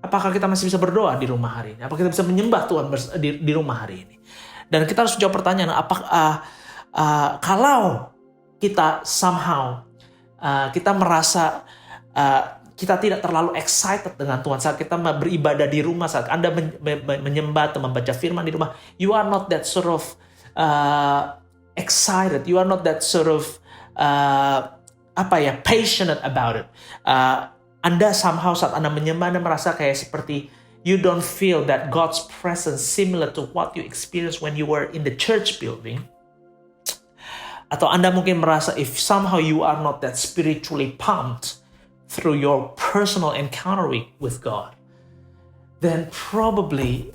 Apakah kita masih bisa berdoa di rumah hari ini? Apakah kita bisa menyembah Tuhan di rumah hari ini? Dan kita harus jawab pertanyaan, kalau kita somehow kita merasa kita tidak terlalu excited dengan Tuhan saat kita beribadah di rumah, saat Anda menyembah atau membaca firman di rumah. You are not that sort of excited. You are not that sort of passionate about it. Anda somehow saat Anda menyembah, Anda merasa kayak seperti you don't feel that God's presence similar to what you experienced when you were in the church building. Atau Anda mungkin merasa if somehow you are not that spiritually pumped through your personal encounter with God, then probably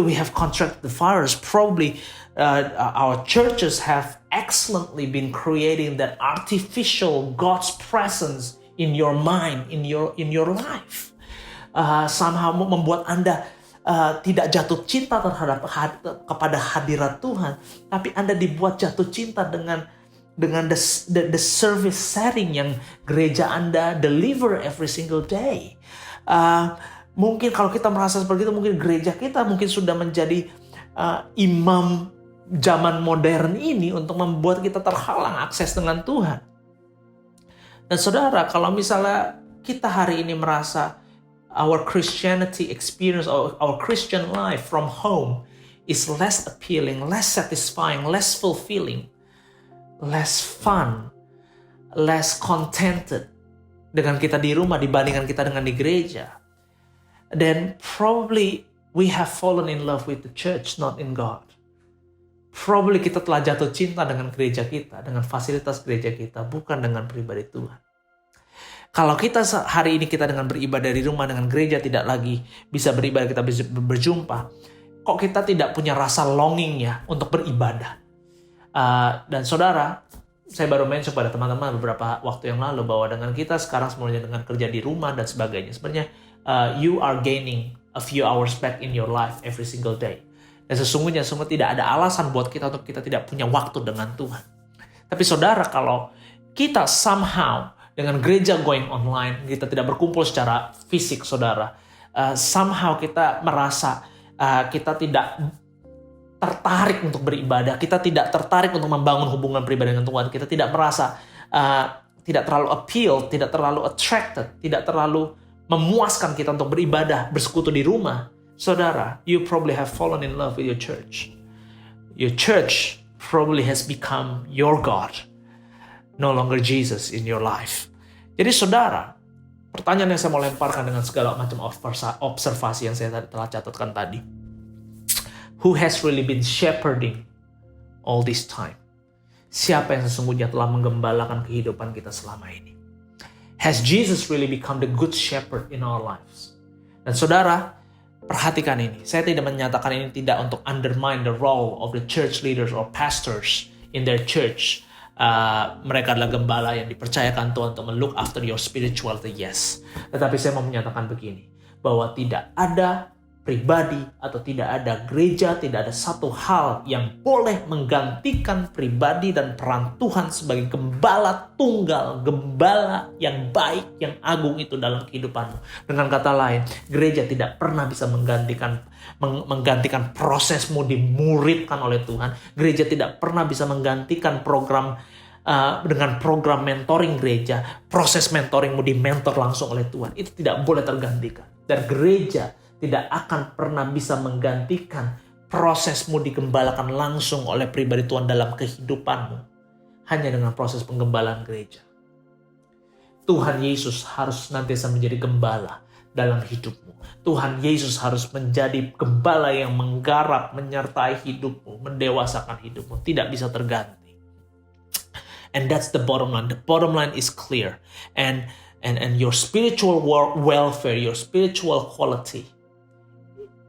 we have contracted the virus. Probably our churches have excellently been creating that artificial God's presence in your mind, in your life. Somehow membuat Anda tidak jatuh cinta kepada hadirat Tuhan, tapi Anda dibuat jatuh cinta dengan the service setting yang gereja Anda deliver every single day. Mungkin kalau kita merasa seperti itu, mungkin gereja kita mungkin sudah menjadi imam zaman modern ini untuk membuat kita terhalang akses dengan Tuhan. Dan saudara, kalau misalnya kita hari ini merasa our Christianity experience, our Christian life from home is less appealing, less satisfying, less fulfilling, less fun, less contented dengan kita di rumah dibandingkan kita dengan di gereja, then probably we have fallen in love with the church, not in God. Probably kita telah jatuh cinta dengan gereja kita, dengan fasilitas gereja kita, bukan dengan pribadi Tuhan. Kalau kita hari ini kita dengan beribadah di rumah, dengan gereja tidak lagi bisa beribadah, kita bisa berjumpa, kok kita tidak punya rasa longing ya untuk beribadah? Dan saudara, saya baru mention pada teman-teman beberapa waktu yang lalu bahwa dengan kita sekarang semuanya dengan kerja di rumah dan sebagainya, sebenarnya you are gaining a few hours back in your life every single day. Dan sesungguhnya semua tidak ada alasan buat kita untuk kita tidak punya waktu dengan Tuhan. Tapi saudara, kalau kita somehow dengan gereja going online, kita tidak berkumpul secara fisik, saudara, somehow kita merasa kita tidak tertarik untuk beribadah, kita tidak tertarik untuk membangun hubungan pribadi dengan Tuhan, kita tidak merasa tidak terlalu appeal, tidak terlalu attracted, tidak terlalu memuaskan kita untuk beribadah, bersekutu di rumah. Saudara, you probably have fallen in love with your church. Your church probably has become your God, no longer Jesus in your life. Jadi saudara, pertanyaan yang saya mau lemparkan dengan segala macam observasi yang saya telah catatkan tadi. Who has really been shepherding all this time? Siapa yang sesungguhnya telah menggembalakan kehidupan kita selama ini? Has Jesus really become the good shepherd in our lives? Dan saudara, perhatikan ini. Saya tidak menyatakan ini tidak untuk undermine the role of the church leaders or pastors in their church. Mereka adalah gembala yang dipercayakan Tuhan untuk look after your spirituality, yes. Tetapi saya mau menyatakan begini, bahwa tidak ada pribadi atau tidak ada gereja, tidak ada satu hal yang boleh menggantikan pribadi dan peran Tuhan sebagai gembala tunggal, gembala yang baik, yang agung itu dalam kehidupanmu. Dengan kata lain, gereja tidak pernah bisa menggantikan prosesmu dimuridkan oleh Tuhan. Gereja tidak pernah bisa menggantikan dengan program mentoring gereja, proses mentoringmu dimentor langsung oleh Tuhan. Itu tidak boleh tergantikan. Dan gereja tidak akan pernah bisa menggantikan prosesmu digembalakan langsung oleh pribadi Tuhan dalam kehidupanmu. Hanya dengan proses penggembalaan gereja. Tuhan Yesus harus senantiasa menjadi gembala dalam hidupmu. Tuhan Yesus harus menjadi gembala yang menggarap, menyertai hidupmu, mendewasakan hidupmu. Tidak bisa terganti. And that's the bottom line. The bottom line is clear. And your spiritual welfare, your spiritual quality,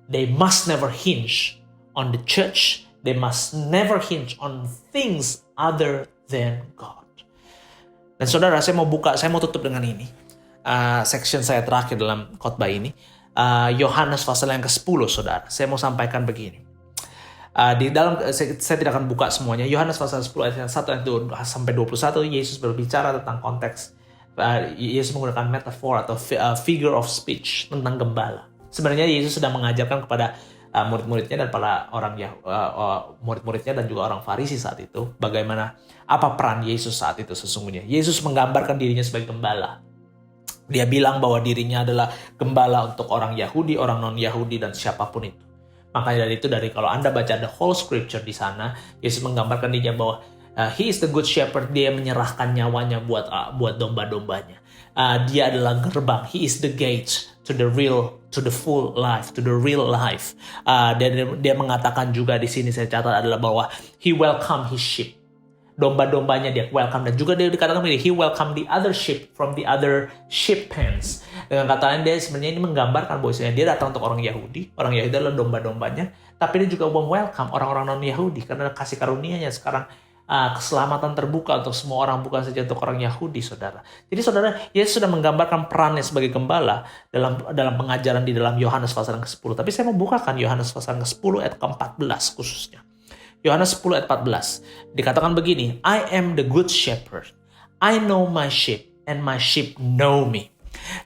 they must never hinge on the church. They must never hinge on things other than God. Dan saudara, saya mau tutup dengan ini. Section saya terakhir dalam khotbah ini. Yohanes pasal yang ke-10, saudara. Saya mau sampaikan begini. Saya tidak akan buka semuanya. Yohanes pasal 10 ayat 1 sampai 21, Yesus berbicara tentang konteks. Yesus menggunakan metafor atau figure of speech tentang gembala. Sebenarnya Yesus sedang mengajarkan kepada murid-muridnya dan para murid-muridnya dan juga orang Farisi saat itu bagaimana apa peran Yesus saat itu sesungguhnya. Yesus menggambarkan dirinya sebagai gembala. Dia bilang bahwa dirinya adalah gembala untuk orang Yahudi, orang non-Yahudi, dan siapapun itu. Makanya dari kalau Anda baca the whole scripture di sana, Yesus menggambarkan dirinya bahwa he is the good shepherd. Dia menyerahkan nyawanya buat domba-dombanya. Dia adalah gerbang. He is the gate to the full life, to the real life. Dia mengatakan juga di sini saya catat adalah bahwa he welcome his sheep. Domba-dombanya dia welcome, dan juga dia dikatakan begini, he welcome the other sheep from the other sheep pens. Dengan kata lain, dia sebenarnya ini menggambarkan bahwa dia datang untuk orang Yahudi adalah domba-dombanya, tapi dia juga welcome orang-orang non-Yahudi karena kasih karunia-Nya sekarang keselamatan terbuka untuk semua orang, bukan saja untuk orang Yahudi, saudara. Jadi saudara, Yesus sudah menggambarkan perannya sebagai gembala dalam pengajaran di dalam Yohanes pasal yang ke-10. Tapi saya mau bukakan Yohanes pasal yang ke-10 ayat ke-14 khususnya. Yohanes 10 ayat 14 dikatakan begini, I am the good shepherd. I know my sheep and my sheep know me.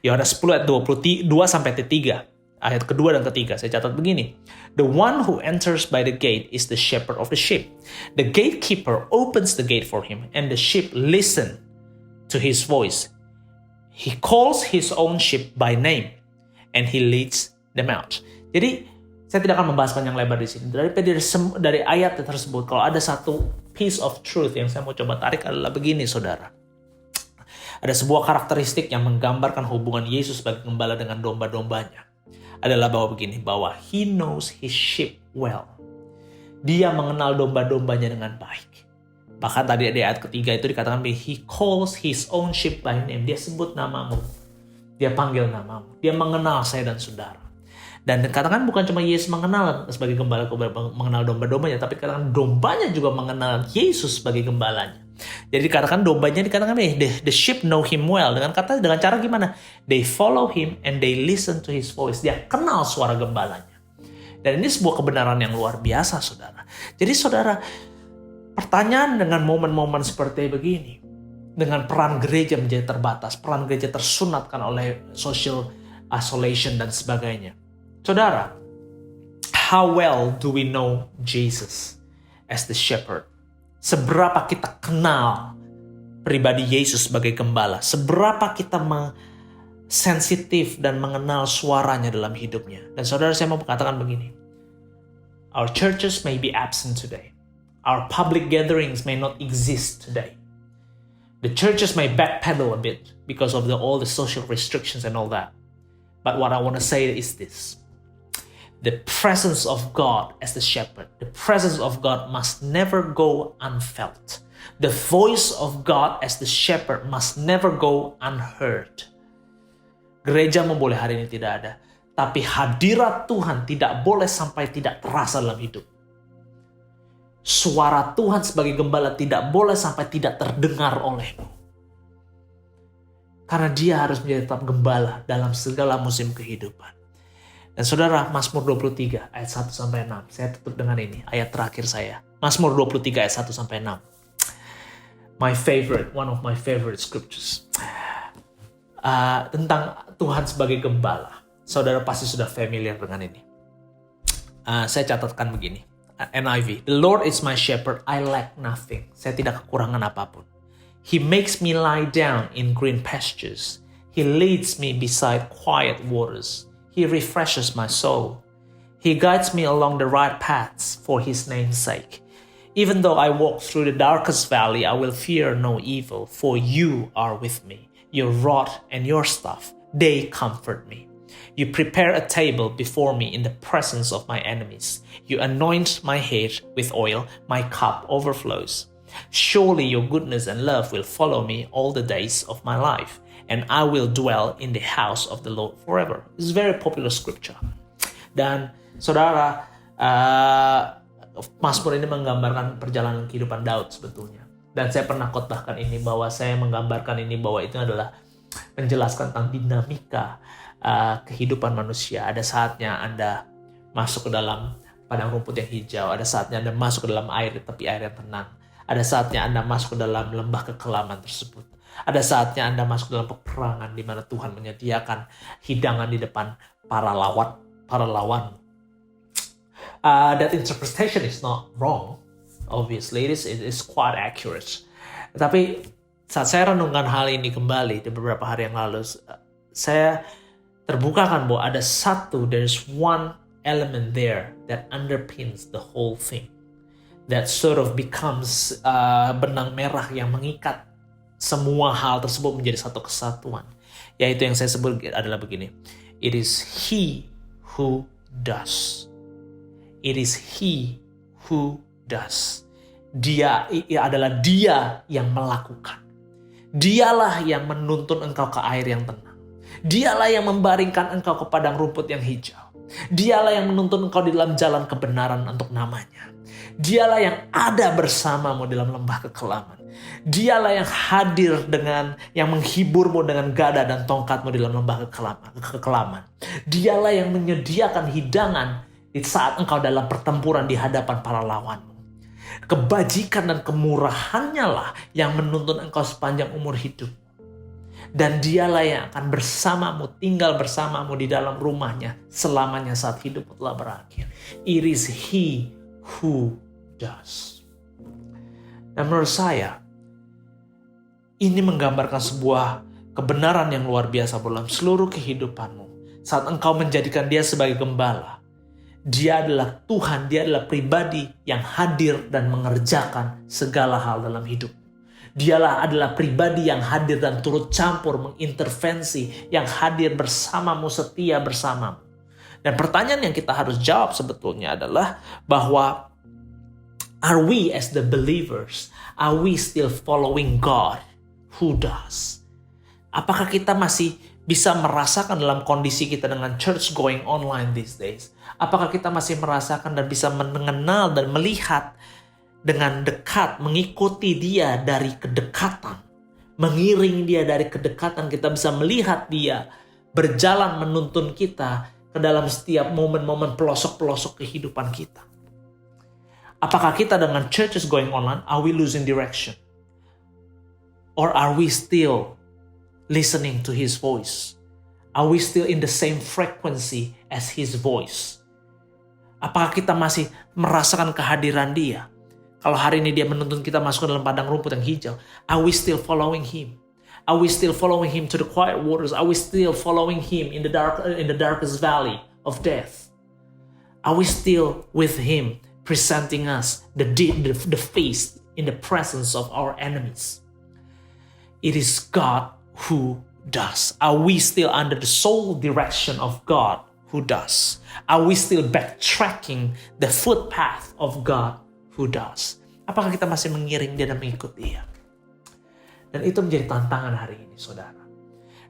Yohanes 10 ayat 22 sampai 3. Ayat kedua dan ketiga saya catat begini. The one who enters by the gate is the shepherd of the sheep. The gatekeeper opens the gate for him and the sheep listen to his voice. He calls his own sheep by name and he leads them out. Jadi saya tidak akan membahas panjang lebar di sini. Dari ayat tersebut, kalau ada satu piece of truth yang saya mau coba tarik adalah begini, saudara. Ada sebuah karakteristik yang menggambarkan hubungan Yesus sebagai gembala dengan domba-dombanya. Adalah bahwa he knows his sheep well. Dia mengenal domba-dombanya dengan baik. Bahkan tadi di ayat ketiga itu dikatakan, he calls his own sheep by name. Dia sebut namamu. Dia panggil namamu. Dia mengenal saya dan saudara. Dan dikatakan bukan cuma Yesus mengenal sebagai gembala, mengenal domba-dombanya, tapi dikatakan dombanya juga mengenal Yesus sebagai gembalanya. Jadi dikatakan dombanya the sheep know him well. Dengan cara gimana? They follow him and they listen to his voice. Dia kenal suara gembalanya. Dan ini sebuah kebenaran yang luar biasa, saudara. Jadi saudara, pertanyaan dengan momen-momen seperti begini, dengan peran gereja menjadi terbatas, peran gereja tersunatkan oleh social isolation dan sebagainya. Saudara, how well do we know Jesus as the shepherd? Seberapa kita kenal pribadi Yesus sebagai gembala? Seberapa kita sensitif dan mengenal suaranya dalam hidupnya? Dan saudara, saya mau mengatakan begini. Our churches may be absent today. Our public gatherings may not exist today. The churches may backpedal a bit because of all the social restrictions and all that. But what I want to say is this. The presence of God as the shepherd, the presence of God must never go unfelt. The voice of God as the shepherd must never go unheard. Gereja boleh hari ini tidak ada, tapi hadirat Tuhan tidak boleh sampai tidak terasa dalam hidup. Suara Tuhan sebagai gembala tidak boleh sampai tidak terdengar olehmu. Karena dia harus menjadi tetap gembala dalam segala musim kehidupan. Dan saudara, Mazmur 23 ayat 1 sampai 6. Saya tutup dengan ini, ayat terakhir saya. Mazmur 23 ayat 1 sampai 6. One of my favorite scriptures. Tentang Tuhan sebagai gembala. Saudara pasti sudah familiar dengan ini. Saya catatkan begini. NIV. The Lord is my shepherd, I lack nothing. Saya tidak kekurangan apapun. He makes me lie down in green pastures. He leads me beside quiet waters. He refreshes my soul. He guides me along the right paths for his name's sake. Even though I walk through the darkest valley, I will fear no evil, for you are with me. Your rod and your staff, they comfort me. You prepare a table before me in the presence of my enemies. You anoint my head with oil, my cup overflows. Surely your goodness and love will follow me all the days of my life, and I will dwell in the house of the Lord forever. This is a very popular scripture. Dan saudara, Mazmur ini menggambarkan perjalanan kehidupan Daud sebetulnya. Dan saya pernah khotbahkan ini bahwa saya menggambarkan ini bahwa itu adalah menjelaskan tentang dinamika kehidupan manusia. Ada saatnya Anda masuk ke dalam padang rumput yang hijau. Ada saatnya Anda masuk ke dalam air, tepi air yang tenang. Ada saatnya Anda masuk ke dalam lembah kekelaman tersebut. Ada saatnya Anda masuk dalam peperangan di mana Tuhan menyediakan hidangan di depan para lawan. That interpretation is not wrong. Obviously, it is quite accurate. Tapi saat saya renungkan hal ini kembali di beberapa hari yang lalu, saya terbukakan bahwa there's one element there that underpins the whole thing. That sort of becomes benang merah yang mengikat semua hal tersebut menjadi satu kesatuan. Yaitu yang saya sebut adalah begini. It is He who does. It is He who does. Dia adalah Dia yang melakukan. Dialah yang menuntun engkau ke air yang tenang. Dialah yang membaringkan engkau ke padang rumput yang hijau. Dialah yang menuntun engkau di dalam jalan kebenaran untuk namanya. Dialah yang ada bersamamu dalam lembah kekelaman. Dialah yang hadir yang menghiburmu dengan gada dan tongkatmu di dalam lembah kekelaman. Dialah yang menyediakan hidangan di saat engkau dalam pertempuran di hadapan para lawanmu. Kebajikan dan kemurahannya lah yang menuntun engkau sepanjang umur hidup. Dan dialah yang akan bersamamu, tinggal bersamamu di dalam rumahnya selamanya saat hidup telah berakhir. It is He who does. Dan menurut saya, ini menggambarkan sebuah kebenaran yang luar biasa dalam seluruh kehidupanmu. Saat engkau menjadikan Dia sebagai gembala, Dia adalah Tuhan, Dia adalah pribadi yang hadir dan mengerjakan segala hal dalam hidup. Dialah adalah pribadi yang hadir dan turut campur, mengintervensi, yang hadir bersamamu, setia bersamamu. Dan pertanyaan yang kita harus jawab sebetulnya adalah bahwa are we as the believers, are we still following God who does? Apakah kita masih bisa merasakan dalam kondisi kita dengan church going online these days? Apakah kita masih merasakan dan bisa mengenal dan melihat dengan dekat, mengikuti Dia dari kedekatan, mengiring Dia dari kedekatan, kita bisa melihat Dia berjalan menuntun kita ke dalam setiap momen-momen pelosok-pelosok kehidupan kita. Apakah kita dengan churches going online, are we losing direction? Or are we still listening to His voice? Are we still in the same frequency as His voice? Apakah kita masih merasakan kehadiran Dia? Kalau hari ini Dia menuntun kita masuk ke dalam padang rumput yang hijau, are we still following Him? Are we still following Him to the quiet waters? Are we still following Him in the darkest valley of death? Are we still with Him, presenting us the feast in the presence of our enemies? It is God who does. Are we still under the sole direction of God who does? Are we still backtracking the footpath of God who does? Apakah kita masih mengiring Dia dan mengikuti Dia? Dan itu menjadi tantangan hari ini, saudara.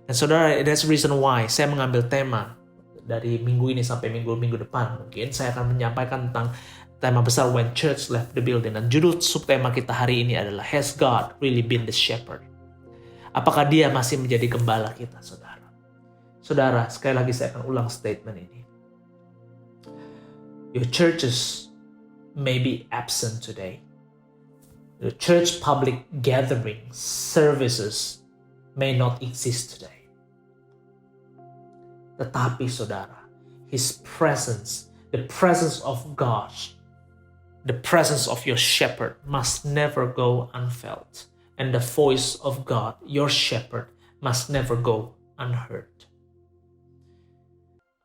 Dan saudara, that's the reason why saya mengambil tema dari minggu ini sampai minggu depan. Mungkin saya akan menyampaikan tentang tema besar When Church Left the Building. Dan judul subtema kita hari ini adalah Has God Really Been the Shepherd? Apakah Dia masih menjadi gembala kita, saudara? Saudara, sekali lagi saya akan ulang statement ini. Your churches may be absent today. The church public gatherings, services may not exist today. Tetapi saudara, His presence, the presence of God, the presence of your shepherd must never go unfelt. And the voice of God, your shepherd, must never go unheard.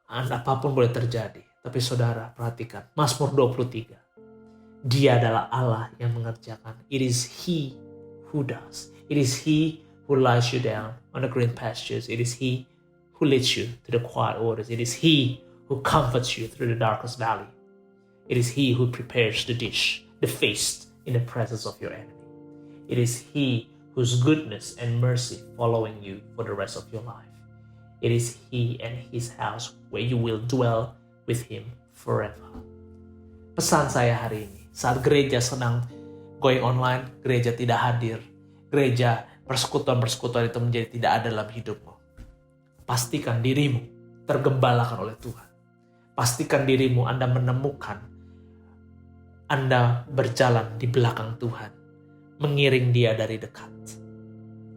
Dan apapun boleh terjadi. Tapi saudara, perhatikan. Mazmur 23. Dia adalah Allah yang mengerjakan. It is He who does. It is He who lies you down on the green pastures. It is He who leads you to the quiet waters. It is He who comforts you through the darkest valley. It is He who prepares the dish, the feast in the presence of your enemy. It is He whose goodness and mercy following you for the rest of your life. It is He and His house where you will dwell with Him forever. Pesan saya hari ini, saat gereja sedang going online, gereja tidak hadir, gereja persekutuan-persekutuan itu menjadi tidak ada dalam hidupmu. Pastikan dirimu tergembalakan oleh Tuhan. Pastikan dirimu Anda menemukan, Anda berjalan di belakang Tuhan, mengiring Dia dari dekat.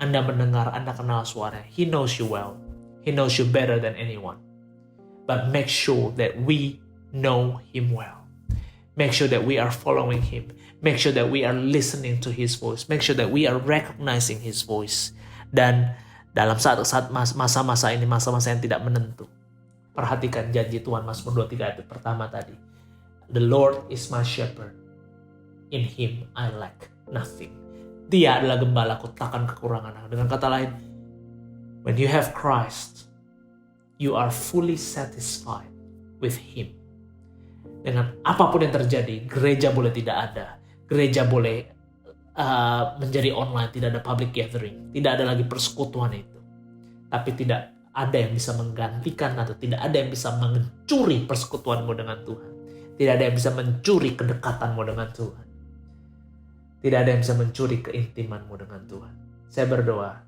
Anda mendengar, Anda kenal suaranya. He knows you well. He knows you better than anyone. But make sure that we know Him well. Make sure that we are following Him. Make sure that we are listening to His voice. Make sure that we are recognizing His voice. Dan Dalam saat masa-masa ini, masa-masa yang tidak menentu. Perhatikan janji Tuhan Mazmur 23 ayat pertama tadi. The Lord is my shepherd. In him I lack nothing. Dia adalah gembalaku, takkan kekurangan aku. Dengan kata lain, when you have Christ, you are fully satisfied with him. Dengan apapun yang terjadi, gereja boleh tidak ada. Gereja boleh menjadi online, tidak ada public gathering. Tidak ada lagi persekutuan itu. Tapi tidak ada yang bisa menggantikan atau tidak ada yang bisa mencuri persekutuanmu dengan Tuhan. Tidak ada yang bisa mencuri kedekatanmu dengan Tuhan. Tidak ada yang bisa mencuri keintimanmu dengan Tuhan. Saya berdoa,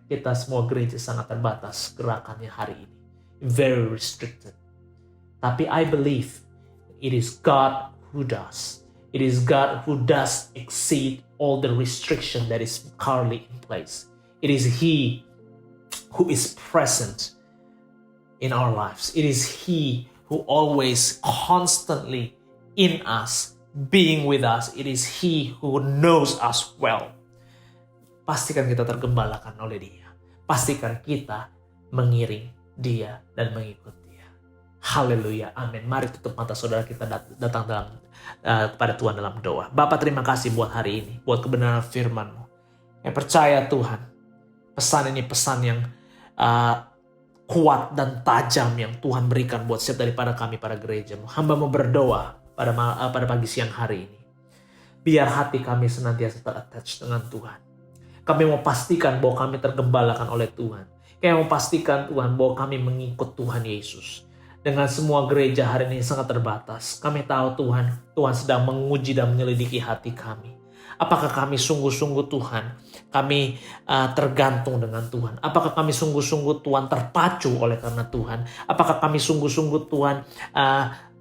kita semua gereja sangat terbatas gerakannya hari ini. Very restricted. Tapi I believe it is God who does. It is God who does exceed all the restriction that is currently in place. It is He who is present in our lives. It is He who always constantly in us, being with us. It is He who knows us well. Pastikan kita tergembalakan oleh Dia. Pastikan kita mengiring Dia dan mengikut Dia. Haleluya, amin. Mari tutup mata saudara, kita datang kepada Tuhan dalam doa. Bapa, terima kasih buat hari ini, buat kebenaran firman-Mu. Yang percaya Tuhan, pesan ini pesan yang kuat dan tajam yang Tuhan berikan buat setiap daripada kami para gereja-Mu. Hamba-Mu berdoa pada pagi siang hari ini. Biar hati kami senantiasa ter-attach dengan Tuhan. Kami mau pastikan bahwa kami tergembalakan oleh Tuhan. Kami mau pastikan Tuhan bahwa kami mengikut Tuhan Yesus. Dengan semua gereja hari ini sangat terbatas. Kami tahu Tuhan sedang menguji dan menyelidiki hati kami. Apakah kami sungguh-sungguh Tuhan, kami tergantung dengan Tuhan? Apakah kami sungguh-sungguh Tuhan terpacu oleh karena Tuhan? Apakah kami sungguh-sungguh Tuhan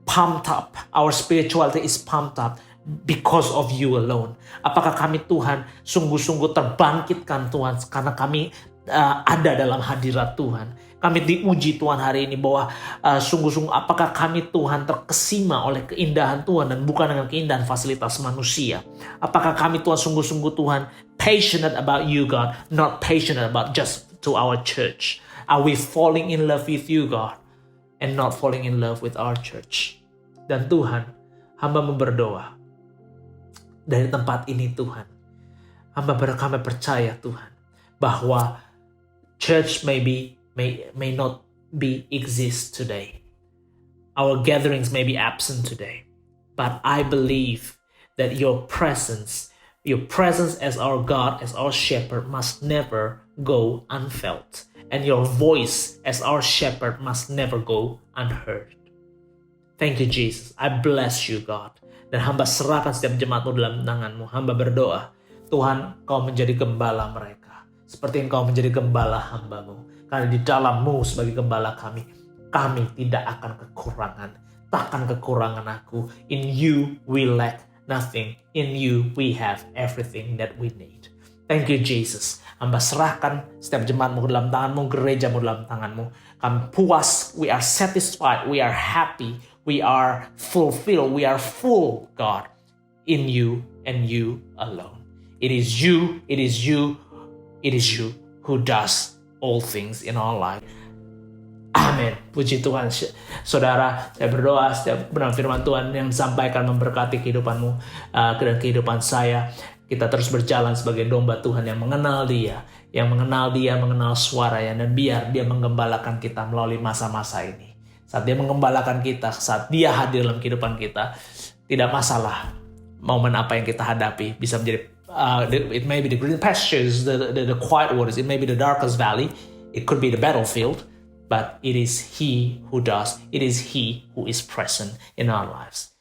pumped up, our spirituality is pumped up because of you alone? Apakah kami Tuhan sungguh-sungguh terbangkitkan Tuhan karena kami ada dalam hadirat Tuhan? Kami diuji Tuhan hari ini bahwa sungguh-sungguh apakah kami Tuhan terkesima oleh keindahan Tuhan dan bukan dengan keindahan fasilitas manusia. Apakah kami Tuhan sungguh-sungguh Tuhan passionate about you God, not passionate about just to our church. Are we falling in love with you God and not falling in love with our church? Dan Tuhan, hamba berdoa dari tempat ini Tuhan. Kami percaya Tuhan bahwa church may not be exist today. Our gatherings may be absent today. But I believe that your presence as our God, as our shepherd must never go unfelt. And your voice as our shepherd must never go unheard. Thank you Jesus. I bless you God. Dan hamba serahkan setiap jemaatmu dalam tanganmu. Hamba berdoa, Tuhan kau menjadi gembala mereka. Seperti engkau menjadi gembala hambamu. Karena di dalam-Mu sebagai gembala kami tidak akan kekurangan. Takkan kekurangan aku. In you we lack nothing. In you we have everything that we need. Thank you Jesus. Hamba serahkan setiap jemaat-Mu dalam tangan-Mu, gereja-Mu dalam tangan-Mu. Kami puas, we are satisfied, we are happy, we are fulfilled, we are full God. In you and you alone. It is you who does all things in our life. Amin. Puji Tuhan. Saudara, saya berdoa setiap kebenaran firman Tuhan yang disampaikan memberkati kehidupanmu dan kehidupan saya. Kita terus berjalan sebagai domba Tuhan yang mengenal Dia, mengenal suaranya, dan biar Dia menggembalakan kita melalui masa-masa ini. Saat Dia menggembalakan kita, saat Dia hadir dalam kehidupan kita, tidak masalah momen apa yang kita hadapi bisa menjadi it may be the green pastures, the quiet waters, it may be the darkest valley, it could be the battlefield, but it is He who does, it is He who is present in our lives.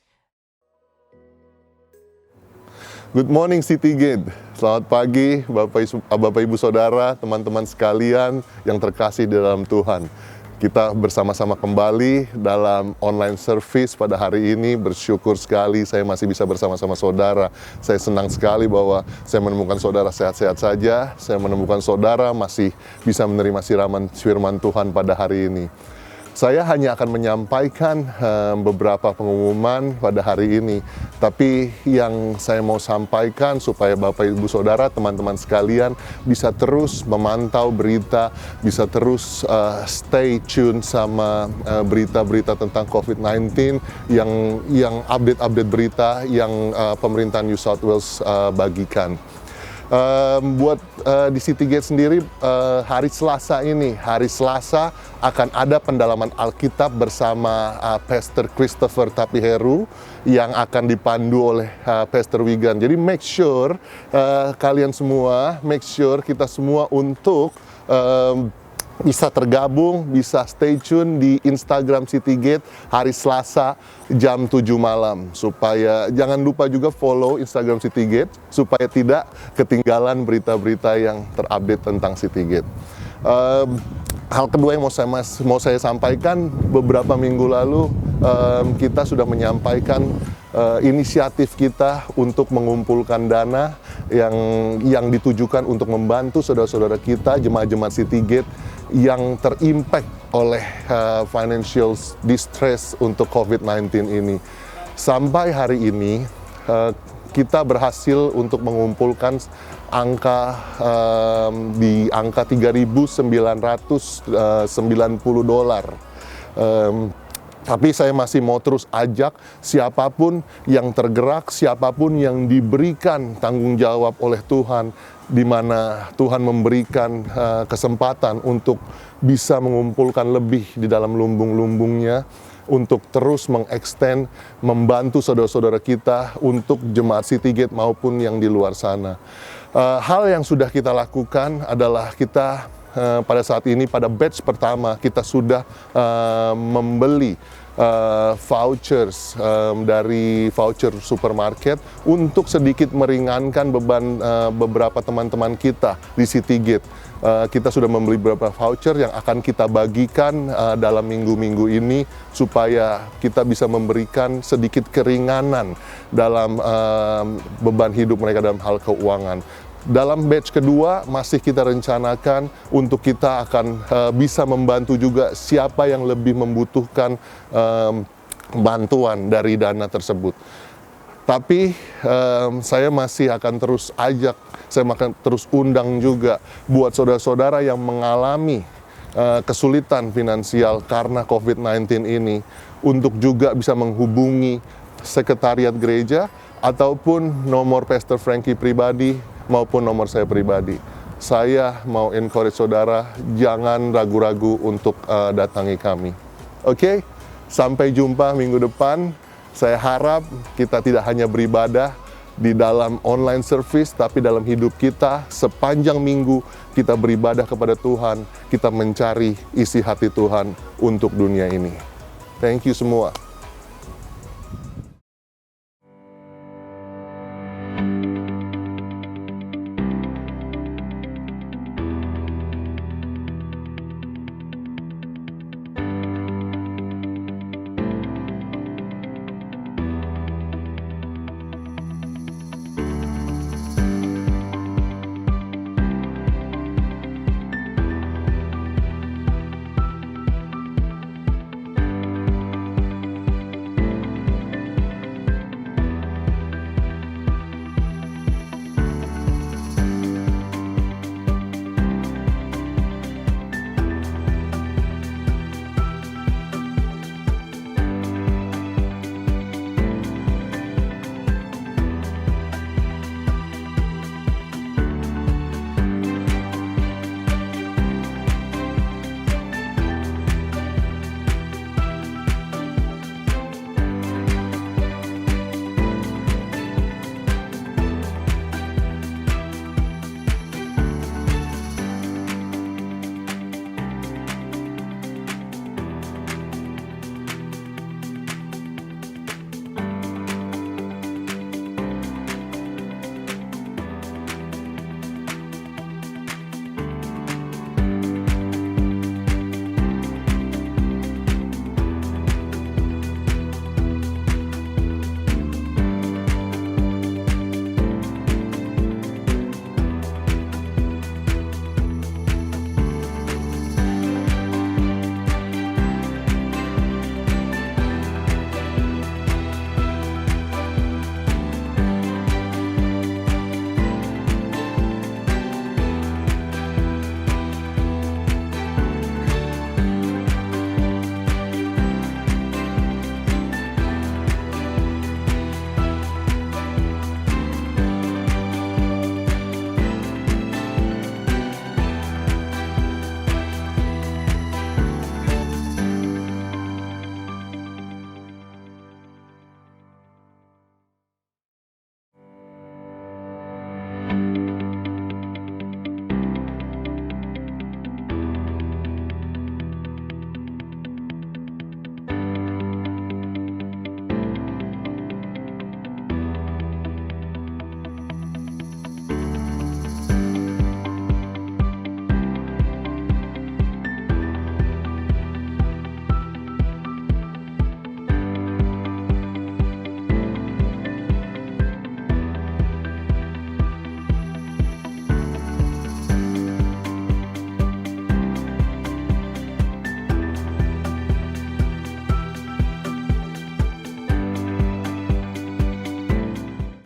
Good morning City Gate. Selamat pagi Bapak Ibu Saudara, teman-teman sekalian yang terkasih di dalam Tuhan. Kita bersama-sama kembali dalam online service pada hari ini. Bersyukur sekali saya masih bisa bersama-sama saudara. Saya senang sekali bahwa saya menemukan saudara sehat-sehat saja. Saya menemukan saudara masih bisa menerima siraman firman Tuhan pada hari ini. Saya hanya akan menyampaikan beberapa pengumuman pada hari ini, tapi yang saya mau sampaikan supaya Bapak Ibu Saudara, teman-teman sekalian bisa terus memantau berita, bisa terus stay tune sama berita-berita tentang COVID-19 yang update-update berita yang pemerintahan New South Wales bagikan. Buat di Citygate sendiri, hari Selasa akan ada pendalaman Alkitab bersama Pastor Christopher Tapiheru yang akan dipandu oleh Pastor Wigan. Jadi make sure kita semua untuk bisa tergabung, bisa stay tune di Instagram Citygate hari Selasa jam 7 malam. Supaya jangan lupa juga follow Instagram Citygate supaya tidak ketinggalan berita-berita yang terupdate tentang Citygate. Hal kedua yang mau saya sampaikan, beberapa minggu lalu kita sudah menyampaikan inisiatif kita untuk mengumpulkan dana yang ditujukan untuk membantu saudara-saudara kita, jemaat-jemaat Citygate yang terimpact oleh financial distress untuk COVID-19 ini. Sampai hari ini kita berhasil untuk mengumpulkan di angka $3.990. Tapi saya masih mau terus ajak siapapun yang tergerak, siapapun yang diberikan tanggung jawab oleh Tuhan, di mana Tuhan memberikan kesempatan untuk bisa mengumpulkan lebih di dalam lumbung-lumbungnya, untuk terus mengextend, membantu saudara-saudara kita untuk jemaat Citygate maupun yang di luar sana. Hal yang sudah kita lakukan adalah kita pada saat ini, pada batch pertama, kita sudah membeli vouchers dari voucher supermarket untuk sedikit meringankan beban beberapa teman-teman kita di Citygate. Kita sudah membeli beberapa voucher yang akan kita bagikan dalam minggu-minggu ini supaya kita bisa memberikan sedikit keringanan dalam beban hidup mereka dalam hal keuangan. Dalam batch kedua masih kita rencanakan untuk kita akan bisa membantu juga siapa yang lebih membutuhkan bantuan dari dana tersebut. Tapi saya masih akan terus ajak, saya akan terus undang juga buat saudara-saudara yang mengalami kesulitan finansial karena COVID-19 ini, untuk juga bisa menghubungi sekretariat gereja ataupun nomor Pastor Frankie pribadi maupun nomor saya pribadi. Saya mau encourage saudara, jangan ragu-ragu untuk datangi kami. Oke? Sampai jumpa minggu depan. Saya harap kita tidak hanya beribadah di dalam online service, tapi dalam hidup kita sepanjang minggu kita beribadah kepada Tuhan, kita mencari isi hati Tuhan untuk dunia ini. Thank you semua.